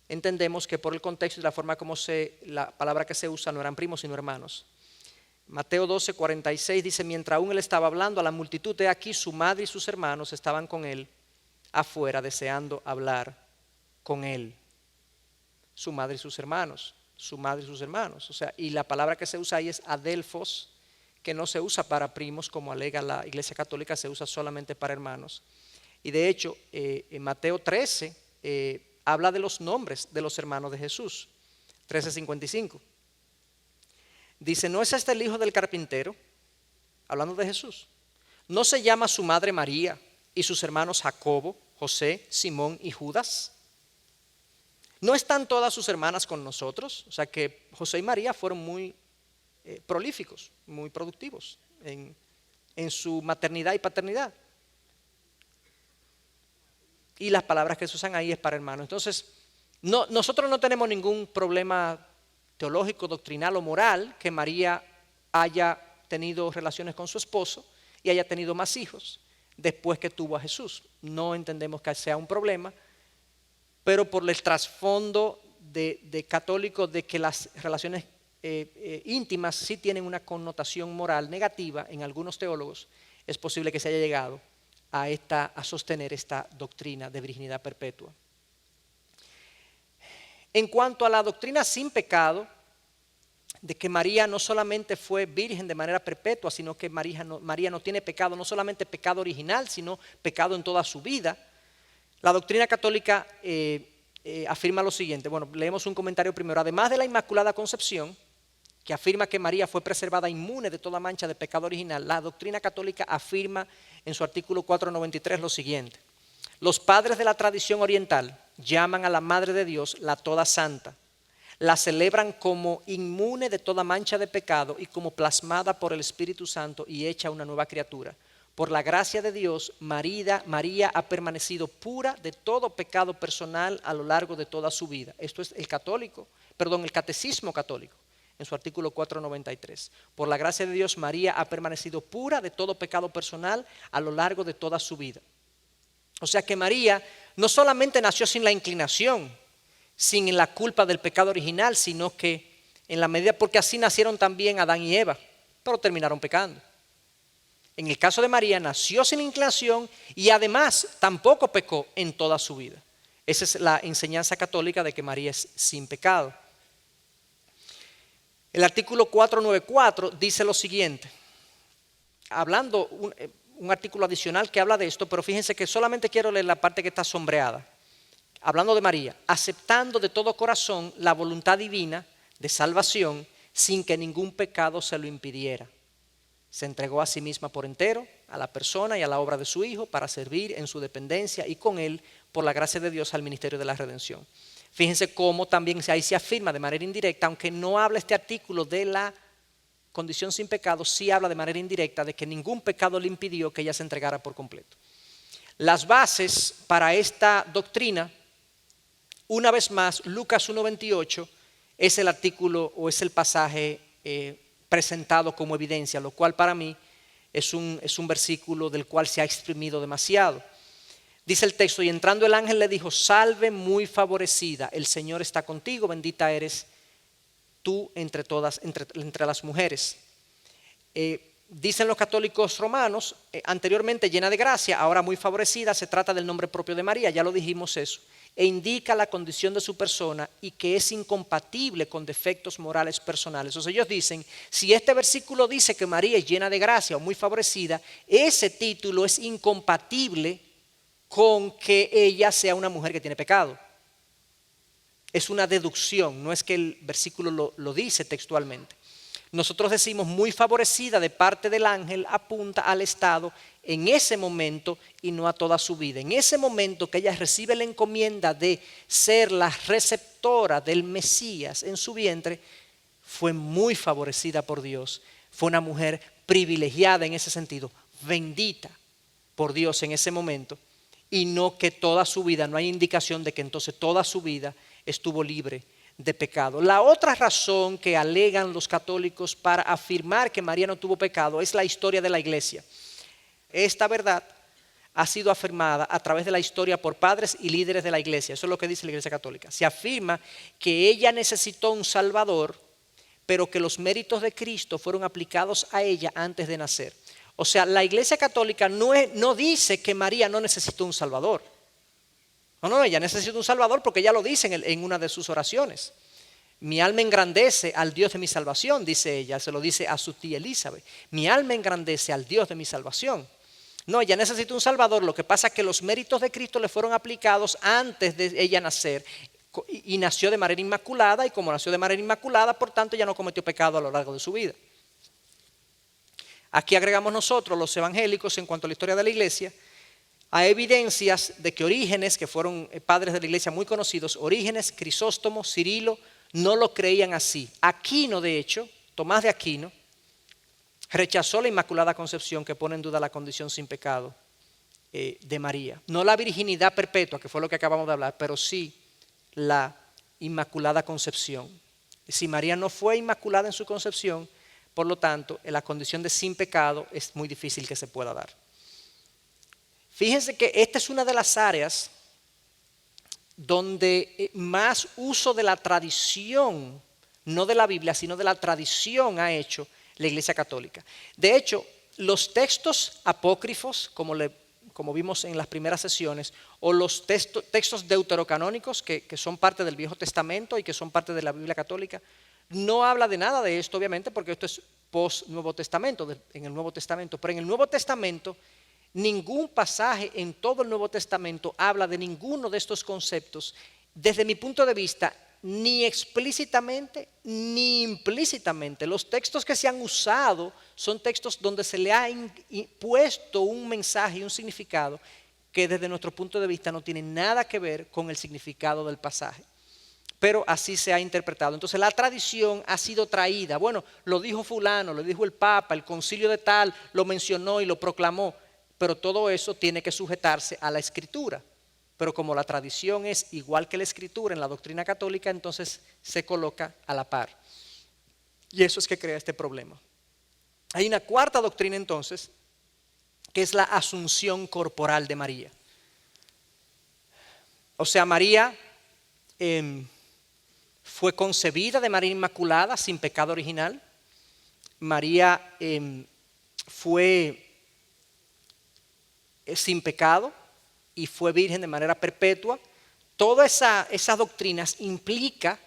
entendemos que por el contexto y la forma como la palabra que se usa no eran primos sino hermanos. Mateo 12:46 dice, mientras aún él estaba hablando a la multitud, de aquí su madre y sus hermanos estaban con él afuera deseando hablar con él. Su madre y sus hermanos, su madre y sus hermanos. O sea, y la palabra que se usa ahí es adelfos, que no se usa para primos como alega la Iglesia Católica, se usa solamente para hermanos. Y de hecho, en Mateo 13 habla de los nombres de los hermanos de Jesús. 13:55. Dice, ¿no es este el hijo del carpintero? Hablando de Jesús. ¿No se llama su madre María y sus hermanos Jacobo, José, Simón y Judas? ¿No están todas sus hermanas con nosotros? O sea que José y María fueron muy prolíficos, muy productivos en su maternidad y paternidad. Y las palabras que se usan ahí es para hermanos. Entonces, nosotros no tenemos ningún problema teológico, doctrinal o moral que María haya tenido relaciones con su esposo y haya tenido más hijos después que tuvo a Jesús. No entendemos que sea un problema, pero por el trasfondo de católicos de que las relaciones íntimas sí tienen una connotación moral negativa en algunos teólogos, es posible que se haya llegado a sostener esta doctrina de virginidad perpetua. En cuanto a la doctrina sin pecado, de que María no solamente fue virgen de manera perpetua, sino que María no tiene pecado, no solamente pecado original, sino pecado en toda su vida. La doctrina católica afirma lo siguiente. Bueno, leemos un comentario primero. Además de la Inmaculada Concepción, que afirma que María fue preservada inmune de toda mancha de pecado original, la doctrina católica afirma en su artículo 493 lo siguiente. Los padres de la tradición oriental llaman a la Madre de Dios la Toda Santa. La celebran como inmune de toda mancha de pecado y como plasmada por el Espíritu Santo y hecha una nueva criatura. Por la gracia de Dios, María ha permanecido pura de todo pecado personal a lo largo de toda su vida. Esto es el Catecismo Católico, en su artículo 493. Por la gracia de Dios, María ha permanecido pura de todo pecado personal a lo largo de toda su vida. O sea que María no solamente nació sin la inclinación, sin la culpa del pecado original, sino que en la medida, porque así nacieron también Adán y Eva, pero terminaron pecando. En el caso de María, nació sin inclinación y además tampoco pecó en toda su vida. Esa es la enseñanza católica de que María es sin pecado. El artículo 494 dice lo siguiente, hablando un artículo adicional que habla de esto, pero fíjense que solamente quiero leer la parte que está sombreada. Hablando de María, aceptando de todo corazón la voluntad divina de salvación sin que ningún pecado se lo impidiera. Se entregó a sí misma por entero, a la persona y a la obra de su Hijo para servir en su dependencia y con Él, por la gracia de Dios, al ministerio de la redención. Fíjense cómo también ahí se afirma de manera indirecta, aunque no habla este artículo de la condición sin pecado, sí habla de manera indirecta de que ningún pecado le impidió que ella se entregara por completo. Las bases para esta doctrina, una vez más, Lucas 1:28 es el artículo o es el pasaje presentado como evidencia, lo cual para mí es un versículo del cual se ha exprimido demasiado. Dice el texto, y entrando el ángel le dijo, salve muy favorecida, el Señor está contigo, bendita eres tú entre las mujeres. Dicen los católicos romanos, anteriormente llena de gracia, ahora muy favorecida, se trata del nombre propio de María, ya lo dijimos eso, e indica la condición de su persona y que es incompatible con defectos morales personales. O sea, ellos dicen, si este versículo dice que María es llena de gracia o muy favorecida, ese título es incompatible con que ella sea una mujer que tiene pecado. Es una deducción, no es que el versículo lo dice textualmente. Nosotros decimos muy favorecida de parte del ángel apunta al estado en ese momento y no a toda su vida. En ese momento que ella recibe la encomienda de ser la receptora del Mesías en su vientre, fue muy favorecida por Dios. Fue una mujer privilegiada en ese sentido, bendita por Dios en ese momento. Y no que toda su vida, no hay indicación de que entonces toda su vida estuvo libre de pecado. La otra razón que alegan los católicos para afirmar que María no tuvo pecado es la historia de la iglesia. Esta verdad ha sido afirmada a través de la historia por padres y líderes de la iglesia. Eso es lo que dice la iglesia católica. Se afirma que ella necesitó un salvador, pero que los méritos de Cristo fueron aplicados a ella antes de nacer. O sea, la iglesia católica no dice que María no necesitó un salvador. No, ella necesita un salvador porque ella lo dice en una de sus oraciones. Mi alma engrandece al Dios de mi salvación, dice ella, se lo dice a su tía Elizabeth. Mi alma engrandece al Dios de mi salvación. No, ella necesita un salvador, lo que pasa es que los méritos de Cristo le fueron aplicados antes de ella nacer y nació de manera inmaculada, y como nació de manera inmaculada, por tanto ella no cometió pecado a lo largo de su vida. Aquí agregamos nosotros, los evangélicos, en cuanto a la historia de la iglesia, a evidencias de que Orígenes, que fueron padres de la iglesia muy conocidos, Orígenes, Crisóstomo, Cirilo, no lo creían así. Aquino, de hecho, Tomás de Aquino, rechazó la Inmaculada Concepción, que pone en duda la condición sin pecado de María. No la virginidad perpetua, que fue lo que acabamos de hablar, pero sí la Inmaculada Concepción. Si María no fue inmaculada en su concepción, por lo tanto, en la condición de sin pecado es muy difícil que se pueda dar. Fíjense que esta es una de las áreas donde más uso de la tradición, no de la Biblia, sino de la tradición ha hecho la Iglesia Católica. De hecho, los textos apócrifos, como vimos en las primeras sesiones, o los textos deuterocanónicos que son parte del Viejo Testamento y que son parte de la Biblia Católica, no habla de nada de esto, obviamente, porque esto es post-Nuevo Testamento, en el Nuevo Testamento. Pero en el Nuevo Testamento, ningún pasaje en todo el Nuevo Testamento habla de ninguno de estos conceptos, desde mi punto de vista, ni explícitamente ni implícitamente. Los textos que se han usado son textos donde se le ha puesto un mensaje y un significado que desde nuestro punto de vista no tiene nada que ver con el significado del pasaje. Pero así se ha interpretado. Entonces la tradición ha sido traída. Bueno, lo dijo fulano, lo dijo el Papa, el concilio de tal, lo mencionó y lo proclamó. Pero todo eso tiene que sujetarse a la Escritura. Pero como la tradición es igual que la Escritura en la doctrina católica, entonces se coloca a la par. Y eso es que crea este problema. Hay una cuarta doctrina entonces, que es la asunción corporal de María. O sea, María fue concebida de manera inmaculada, sin pecado original. María fue sin pecado y fue virgen de manera perpetua todas esas doctrinas implica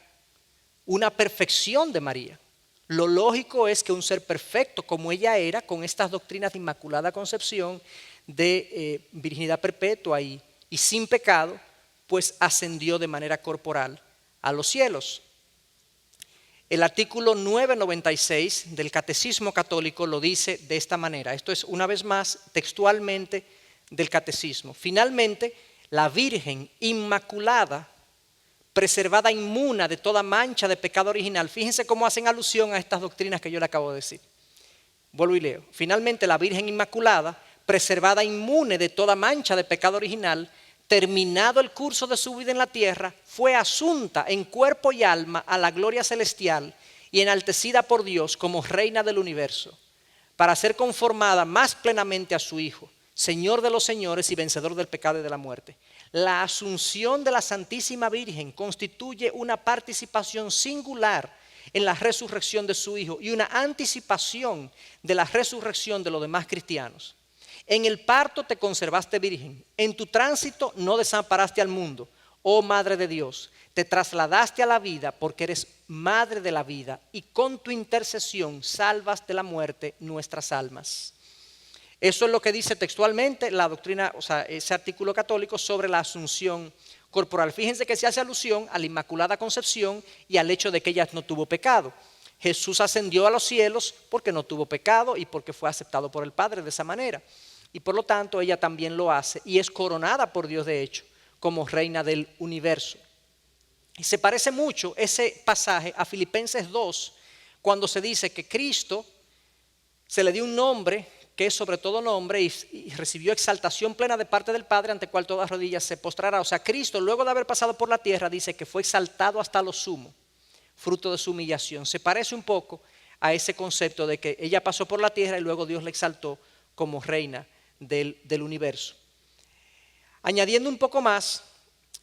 una perfección de María. Lo lógico es que un ser perfecto como ella era, con estas doctrinas de inmaculada concepción, de virginidad perpetua y sin pecado, pues ascendió de manera corporal a los cielos. El artículo 996 del Catecismo Católico lo dice de esta manera. Esto es una vez más textualmente del Catecismo. Finalmente, la Virgen Inmaculada, preservada inmune de toda mancha de pecado original. Fíjense cómo hacen alusión a estas doctrinas que yo le acabo de decir. Vuelvo y leo. Finalmente, la Virgen Inmaculada, preservada inmune de toda mancha de pecado original, terminado el curso de su vida en la tierra, fue asunta en cuerpo y alma a la gloria celestial y enaltecida por Dios como reina del universo, para ser conformada más plenamente a su Hijo, Señor de los señores y vencedor del pecado y de la muerte. La asunción de la Santísima Virgen constituye una participación singular en la resurrección de su Hijo y una anticipación de la resurrección de los demás cristianos. En el parto te conservaste virgen, en tu tránsito no desamparaste al mundo, oh Madre de Dios, te trasladaste a la vida porque eres Madre de la vida y con tu intercesión salvas de la muerte nuestras almas. Eso es lo que dice textualmente la doctrina, o sea, ese artículo católico sobre la asunción corporal. Fíjense que se hace alusión a la Inmaculada Concepción y al hecho de que ella no tuvo pecado. Jesús ascendió a los cielos porque no tuvo pecado y porque fue aceptado por el Padre de esa manera. Y por lo tanto ella también lo hace y es coronada por Dios de hecho como reina del universo. Y se parece mucho ese pasaje a Filipenses 2 cuando se dice que Cristo se le dio un nombre que es sobre todo nombre y recibió exaltación plena de parte del Padre ante cual toda rodilla se postrará. O sea, Cristo luego de haber pasado por la tierra dice que fue exaltado hasta lo sumo, fruto de su humillación. Se parece un poco a ese concepto de que ella pasó por la tierra y luego Dios la exaltó como reina del universo. Añadiendo un poco más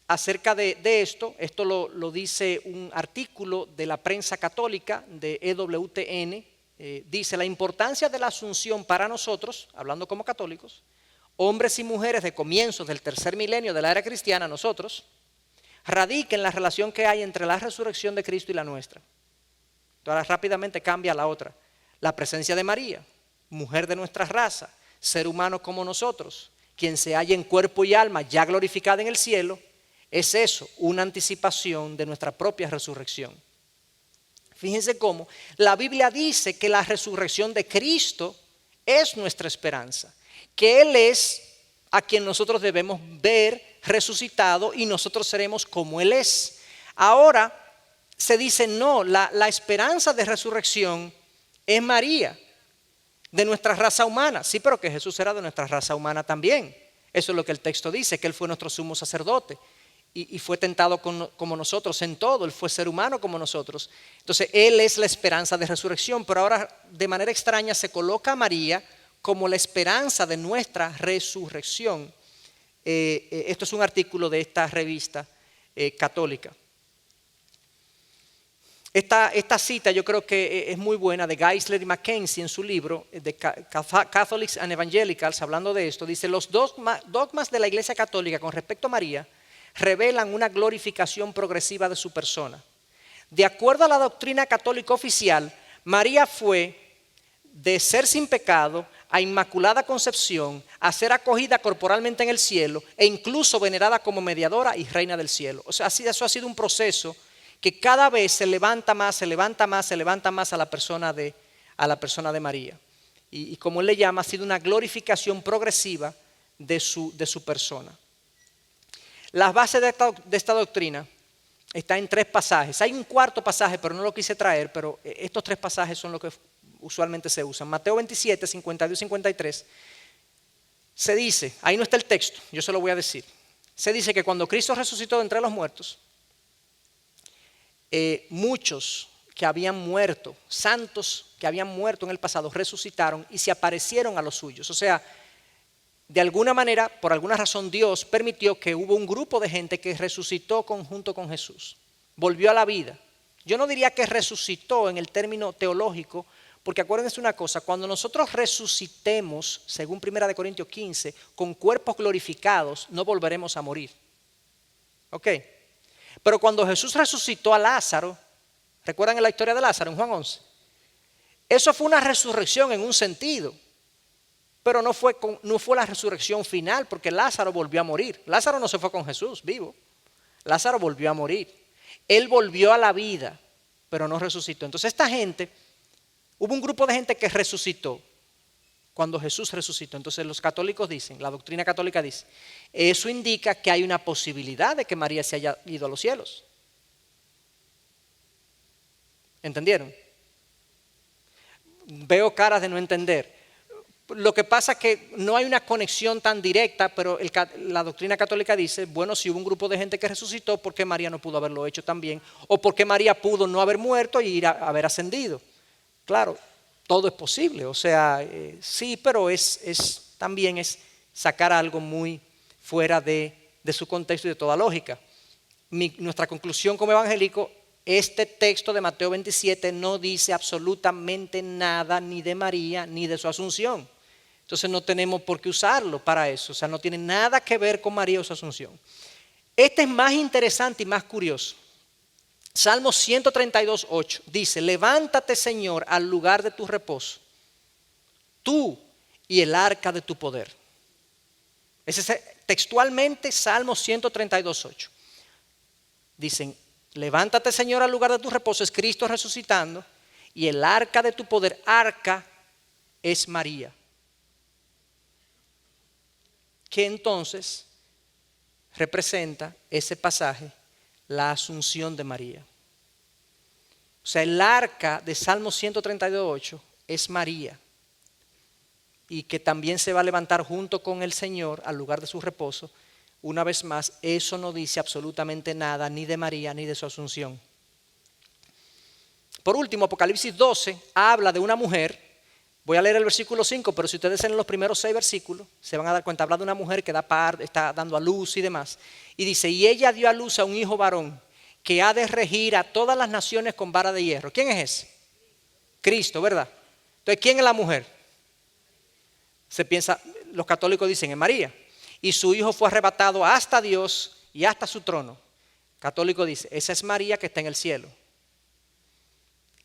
acerca de esto lo dice un artículo de la prensa católica de EWTN, dice la importancia de la asunción para nosotros, hablando como católicos, hombres y mujeres de comienzos del tercer milenio de la era cristiana, nosotros, radica en la relación que hay entre la resurrección de Cristo y la nuestra. Ahora rápidamente cambia a la otra, la presencia de María, mujer de nuestra raza, ser humano como nosotros, quien se halla en cuerpo y alma ya glorificada en el cielo, es eso, una anticipación de nuestra propia resurrección. Fíjense cómo la Biblia dice que la resurrección de Cristo es nuestra esperanza, que Él es a quien nosotros debemos ver resucitado y nosotros seremos como Él es. Ahora se dice no, la esperanza de resurrección es María, de nuestra raza humana. Sí, pero que Jesús era de nuestra raza humana también. Eso es lo que el texto dice, que Él fue nuestro sumo sacerdote y fue tentado como nosotros en todo. Él fue ser humano como nosotros. Entonces Él es la esperanza de resurrección, pero ahora de manera extraña se coloca a María como la esperanza de nuestra resurrección. Esto es un artículo de esta revista católica. Esta cita yo creo que es muy buena de Geisler y Mackenzie en su libro de Catholics and Evangelicals, hablando de esto, dice los dogmas de la Iglesia Católica con respecto a María revelan una glorificación progresiva de su persona. De acuerdo a la doctrina católica oficial, María fue de ser sin pecado a inmaculada concepción, a ser acogida corporalmente en el cielo e incluso venerada como mediadora y reina del cielo. O sea, eso ha sido un proceso que cada vez se levanta más a la persona de María. Y como él le llama, ha sido una glorificación progresiva de su persona. Las bases de esta doctrina están en 3 pasajes. Hay un cuarto pasaje, pero no lo quise traer, pero estos 3 pasajes son los que usualmente se usan. Mateo 27, 52 y 53, se dice, ahí no está el texto, yo se lo voy a decir. Se dice que cuando Cristo resucitó de entre los muertos, muchos que habían muerto, santos que habían muerto en el pasado, resucitaron y se aparecieron a los suyos. O sea, de alguna manera, por alguna razón, Dios permitió que hubo un grupo de gente que resucitó junto con Jesús, volvió a la vida. Yo no diría que resucitó en el término teológico, porque acuérdense una cosa, cuando nosotros resucitemos, según 1 Corintios 15, con cuerpos glorificados, no volveremos a morir. ¿Ok? Pero cuando Jesús resucitó a Lázaro, ¿recuerdan la historia de Lázaro en Juan 11? Eso fue una resurrección en un sentido, pero no fue la resurrección final, porque Lázaro volvió a morir. Lázaro no se fue con Jesús vivo. Lázaro volvió a morir. Él volvió a la vida, pero no resucitó. Entonces esta gente, hubo un grupo de gente que resucitó cuando Jesús resucitó. Entonces los católicos dicen, la doctrina católica dice, eso indica que hay una posibilidad de que María se haya ido a los cielos. ¿Entendieron? Veo caras de no entender. Lo que pasa es que no hay una conexión tan directa, pero la doctrina católica dice, bueno, si hubo un grupo de gente que resucitó, ¿por qué María no pudo haberlo hecho también? ¿O por qué María pudo no haber muerto y haber ascendido? Claro, todo es posible, o sea, sí, pero también es sacar algo muy fuera de su contexto y de toda lógica. Nuestra conclusión como evangélico, este texto de Mateo 27 no dice absolutamente nada ni de María ni de su asunción. Entonces no tenemos por qué usarlo para eso, o sea, no tiene nada que ver con María o su asunción. Este es más interesante y más curioso. Salmo 132:8 dice, levántate Señor al lugar de tu reposo, tú y el arca de tu poder. Ese es textualmente Salmo 132:8. Dicen, levántate Señor al lugar de tu reposo, es Cristo resucitando, y el arca de tu poder, arca es María. Que entonces representa ese pasaje la asunción de María. O sea, el arca de Salmo 132:8 es María, y que también se va a levantar junto con el Señor al lugar de su reposo. Una vez más, eso no dice absolutamente nada ni de María ni de su asunción. Por último, Apocalipsis 12 habla de una mujer. Voy a leer el versículo 5, pero si ustedes leen los primeros 6 versículos, se van a dar cuenta. Habla de una mujer que está dando a luz y demás. Y dice, y ella dio a luz a un hijo varón que ha de regir a todas las naciones con vara de hierro. ¿Quién es ese? Cristo, ¿verdad? Entonces, ¿quién es la mujer? Se piensa, los católicos dicen, es María. Y su hijo fue arrebatado hasta Dios y hasta su trono. Católico dice, esa es María que está en el cielo.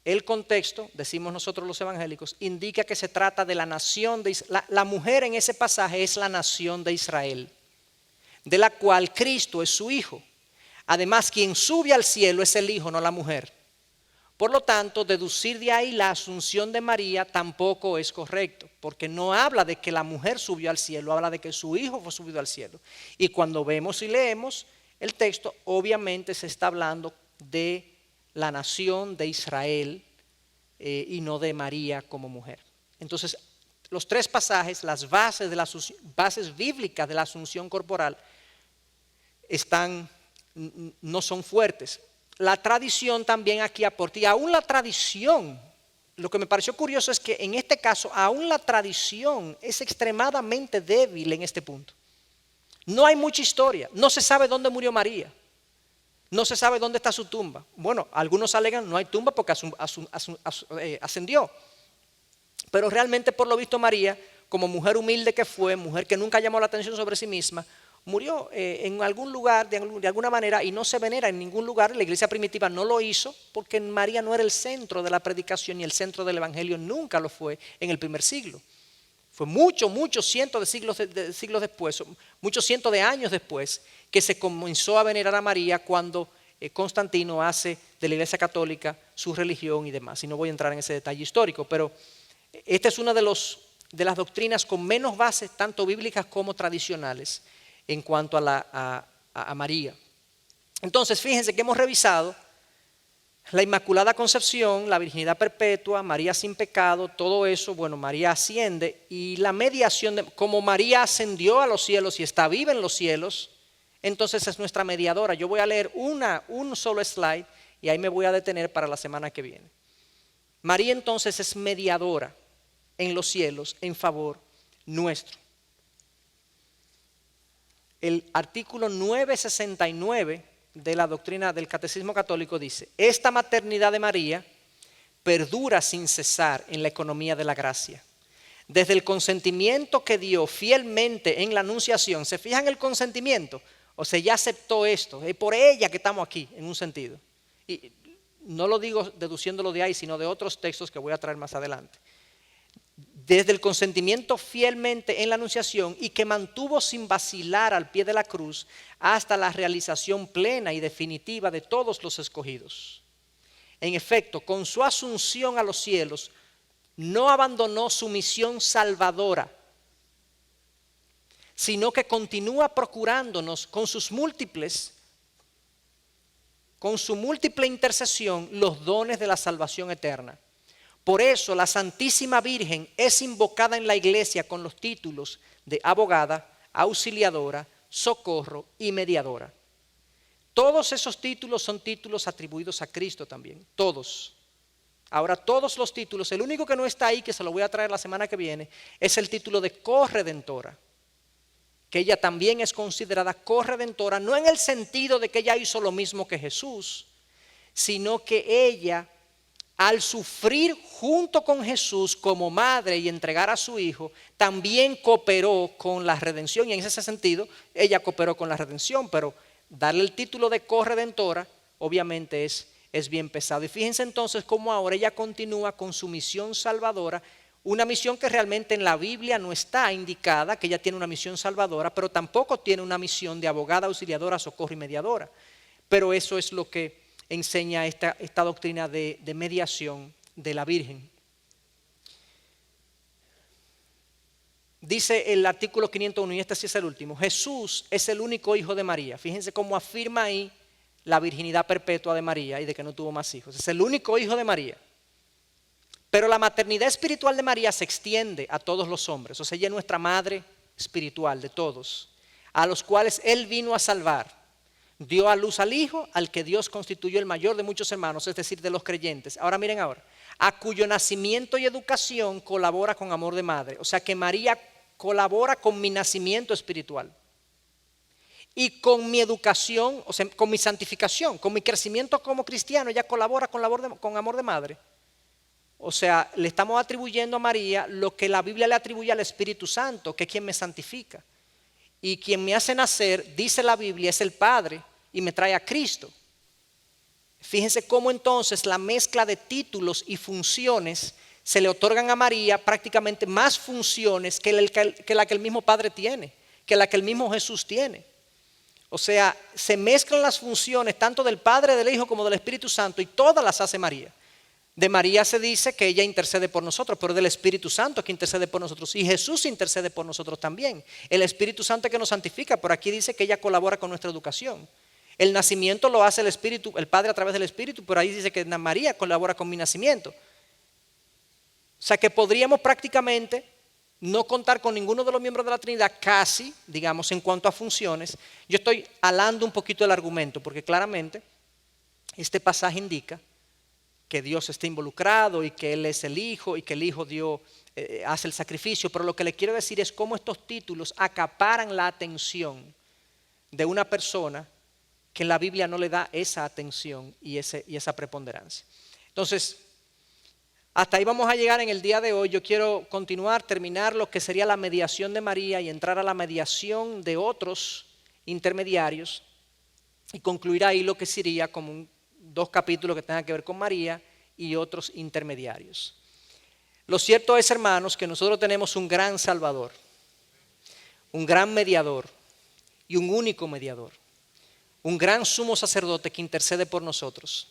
El contexto, decimos nosotros los evangélicos, indica que se trata de la nación de Israel. La mujer en ese pasaje es la nación de Israel, de la cual Cristo es su hijo. Además, quien sube al cielo es el hijo, no la mujer. Por lo tanto, deducir de ahí la asunción de María tampoco es correcto, porque no habla de que la mujer subió al cielo, habla de que su hijo fue subido al cielo. Y cuando vemos y leemos el texto, obviamente se está hablando de la nación de Israel y no de María como mujer. Entonces, los 3 pasajes, las bases bíblicas de la asunción corporal no son fuertes. La tradición también aquí aporta, y aún la tradición, lo que me pareció curioso es que en este caso, aún la tradición es extremadamente débil en este punto. No hay mucha historia, no se sabe dónde murió María. No se sabe dónde está su tumba. Bueno, algunos alegan no hay tumba porque ascendió. Pero realmente por lo visto María, como mujer humilde que fue, mujer que nunca llamó la atención sobre sí misma, murió en algún lugar de alguna manera y no se venera en ningún lugar. La iglesia primitiva no lo hizo porque María no era el centro de la predicación y el centro del evangelio nunca lo fue en el primer siglo. Fue muchos cientos de siglos después, muchos cientos de años después, que se comenzó a venerar a María cuando Constantino hace de la Iglesia Católica su religión y demás. Y no voy a entrar en ese detalle histórico, pero esta es una de las doctrinas con menos bases, tanto bíblicas como tradicionales, en cuanto a María. Entonces, fíjense que hemos revisado la Inmaculada Concepción, la virginidad perpetua, María sin pecado, todo eso, bueno, María asciende y la mediación, como María ascendió a los cielos y está viva en los cielos, entonces es nuestra mediadora. Yo voy a leer un solo slide y ahí me voy a detener para la semana que viene. María entonces es mediadora en los cielos en favor nuestro. El artículo 969 de la doctrina del Catecismo Católico dice, esta maternidad de María perdura sin cesar en la economía de la gracia. Desde el consentimiento que dio fielmente en la anunciación, ¿se fijan el consentimiento? O sea, ella aceptó esto. Es por ella que estamos aquí, en un sentido. Y no lo digo deduciéndolo de ahí, sino de otros textos que voy a traer más adelante. Desde el consentimiento fielmente en la anunciación y que mantuvo sin vacilar al pie de la cruz hasta la realización plena y definitiva de todos los escogidos. En efecto, con su asunción a los cielos, no abandonó su misión salvadora, sino que continúa procurándonos con su múltiple intercesión los dones de la salvación eterna. Por eso la Santísima Virgen es invocada en la iglesia con los títulos de abogada, auxiliadora, socorro y mediadora. Todos esos títulos son títulos atribuidos a Cristo también, todos. Ahora todos los títulos, el único que no está ahí, que se lo voy a traer la semana que viene, es el título de corredentora, que ella también es considerada corredentora, no en el sentido de que ella hizo lo mismo que Jesús, sino que ella, al sufrir junto con Jesús como madre y entregar a su hijo, también cooperó con la redención, y en ese sentido ella cooperó con la redención, pero darle el título de corredentora obviamente es bien pesado. Y fíjense entonces cómo ahora ella continúa con su misión salvadora, una misión que realmente en la Biblia no está indicada, que ella tiene una misión salvadora, pero tampoco tiene una misión de abogada, auxiliadora, socorro y mediadora. Pero eso es lo que enseña esta doctrina de mediación de la Virgen. Dice el artículo 501, y este sí es el último: Jesús es el único hijo de María. Fíjense cómo afirma ahí la virginidad perpetua de María y de que no tuvo más hijos. Es el único hijo de María. Pero la maternidad espiritual de María se extiende a todos los hombres. O sea, ella es nuestra madre espiritual de todos, a los cuales Él vino a salvar. Dio a luz al Hijo, al que Dios constituyó el mayor de muchos hermanos, es decir, de los creyentes. Ahora miren ahora, a cuyo nacimiento y educación colabora con amor de madre. O sea que María colabora con mi nacimiento espiritual y con mi educación, o sea, con mi santificación, con mi crecimiento como cristiano. Ella colabora con amor de madre. O sea, le estamos atribuyendo a María lo que la Biblia le atribuye al Espíritu Santo, que es quien me santifica. Y quien me hace nacer, dice la Biblia, es el Padre y me trae a Cristo. Fíjense cómo entonces la mezcla de títulos y funciones se le otorgan a María prácticamente más funciones que la que el mismo Padre tiene, que la que el mismo Jesús tiene. O sea, se mezclan las funciones tanto del Padre, del Hijo como del Espíritu Santo, y todas las hace María. De María se dice que ella intercede por nosotros, pero del Espíritu Santo que intercede por nosotros, y Jesús intercede por nosotros también. El Espíritu Santo que nos santifica, por aquí dice que ella colabora con nuestra educación. El nacimiento lo hace el Espíritu, el Padre a través del Espíritu, pero ahí dice que María colabora con mi nacimiento. O sea que podríamos prácticamente no contar con ninguno de los miembros de la Trinidad, casi, digamos, en cuanto a funciones. Yo estoy alando un poquito el argumento, porque claramente este pasaje indica que Dios está involucrado y que Él es el Hijo y que el Hijo hace el sacrificio, pero lo que le quiero decir es cómo estos títulos acaparan la atención de una persona que en la Biblia no le da esa atención y esa preponderancia. Entonces, hasta ahí vamos a llegar en el día de hoy. Yo quiero terminar lo que sería la mediación de María y entrar a la mediación de otros intermediarios y concluir ahí lo que sería como 2 capítulos que tengan que ver con María y otros intermediarios. Lo cierto es, hermanos, que nosotros tenemos un gran Salvador, un gran mediador y un único mediador, un gran sumo sacerdote que intercede por nosotros,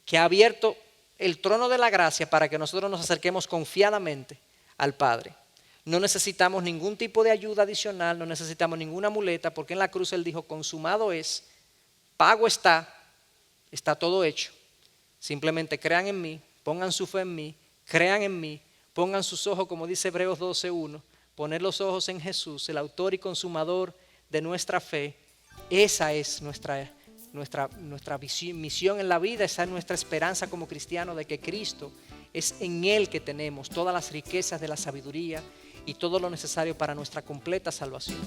que ha abierto el trono de la gracia para que nosotros nos acerquemos confiadamente al Padre. No necesitamos ningún tipo de ayuda adicional, no necesitamos ninguna muleta, porque en la cruz Él dijo: consumado es, pago está todo hecho. Simplemente crean en mí, pongan su fe en mí, crean en mí, pongan sus ojos, como dice Hebreos 12:1, poner los ojos en Jesús, el autor y consumador de nuestra fe. Esa es nuestra misión en la vida, esa es nuestra esperanza como cristianos, de que Cristo es en Él que tenemos todas las riquezas de la sabiduría y todo lo necesario para nuestra completa salvación.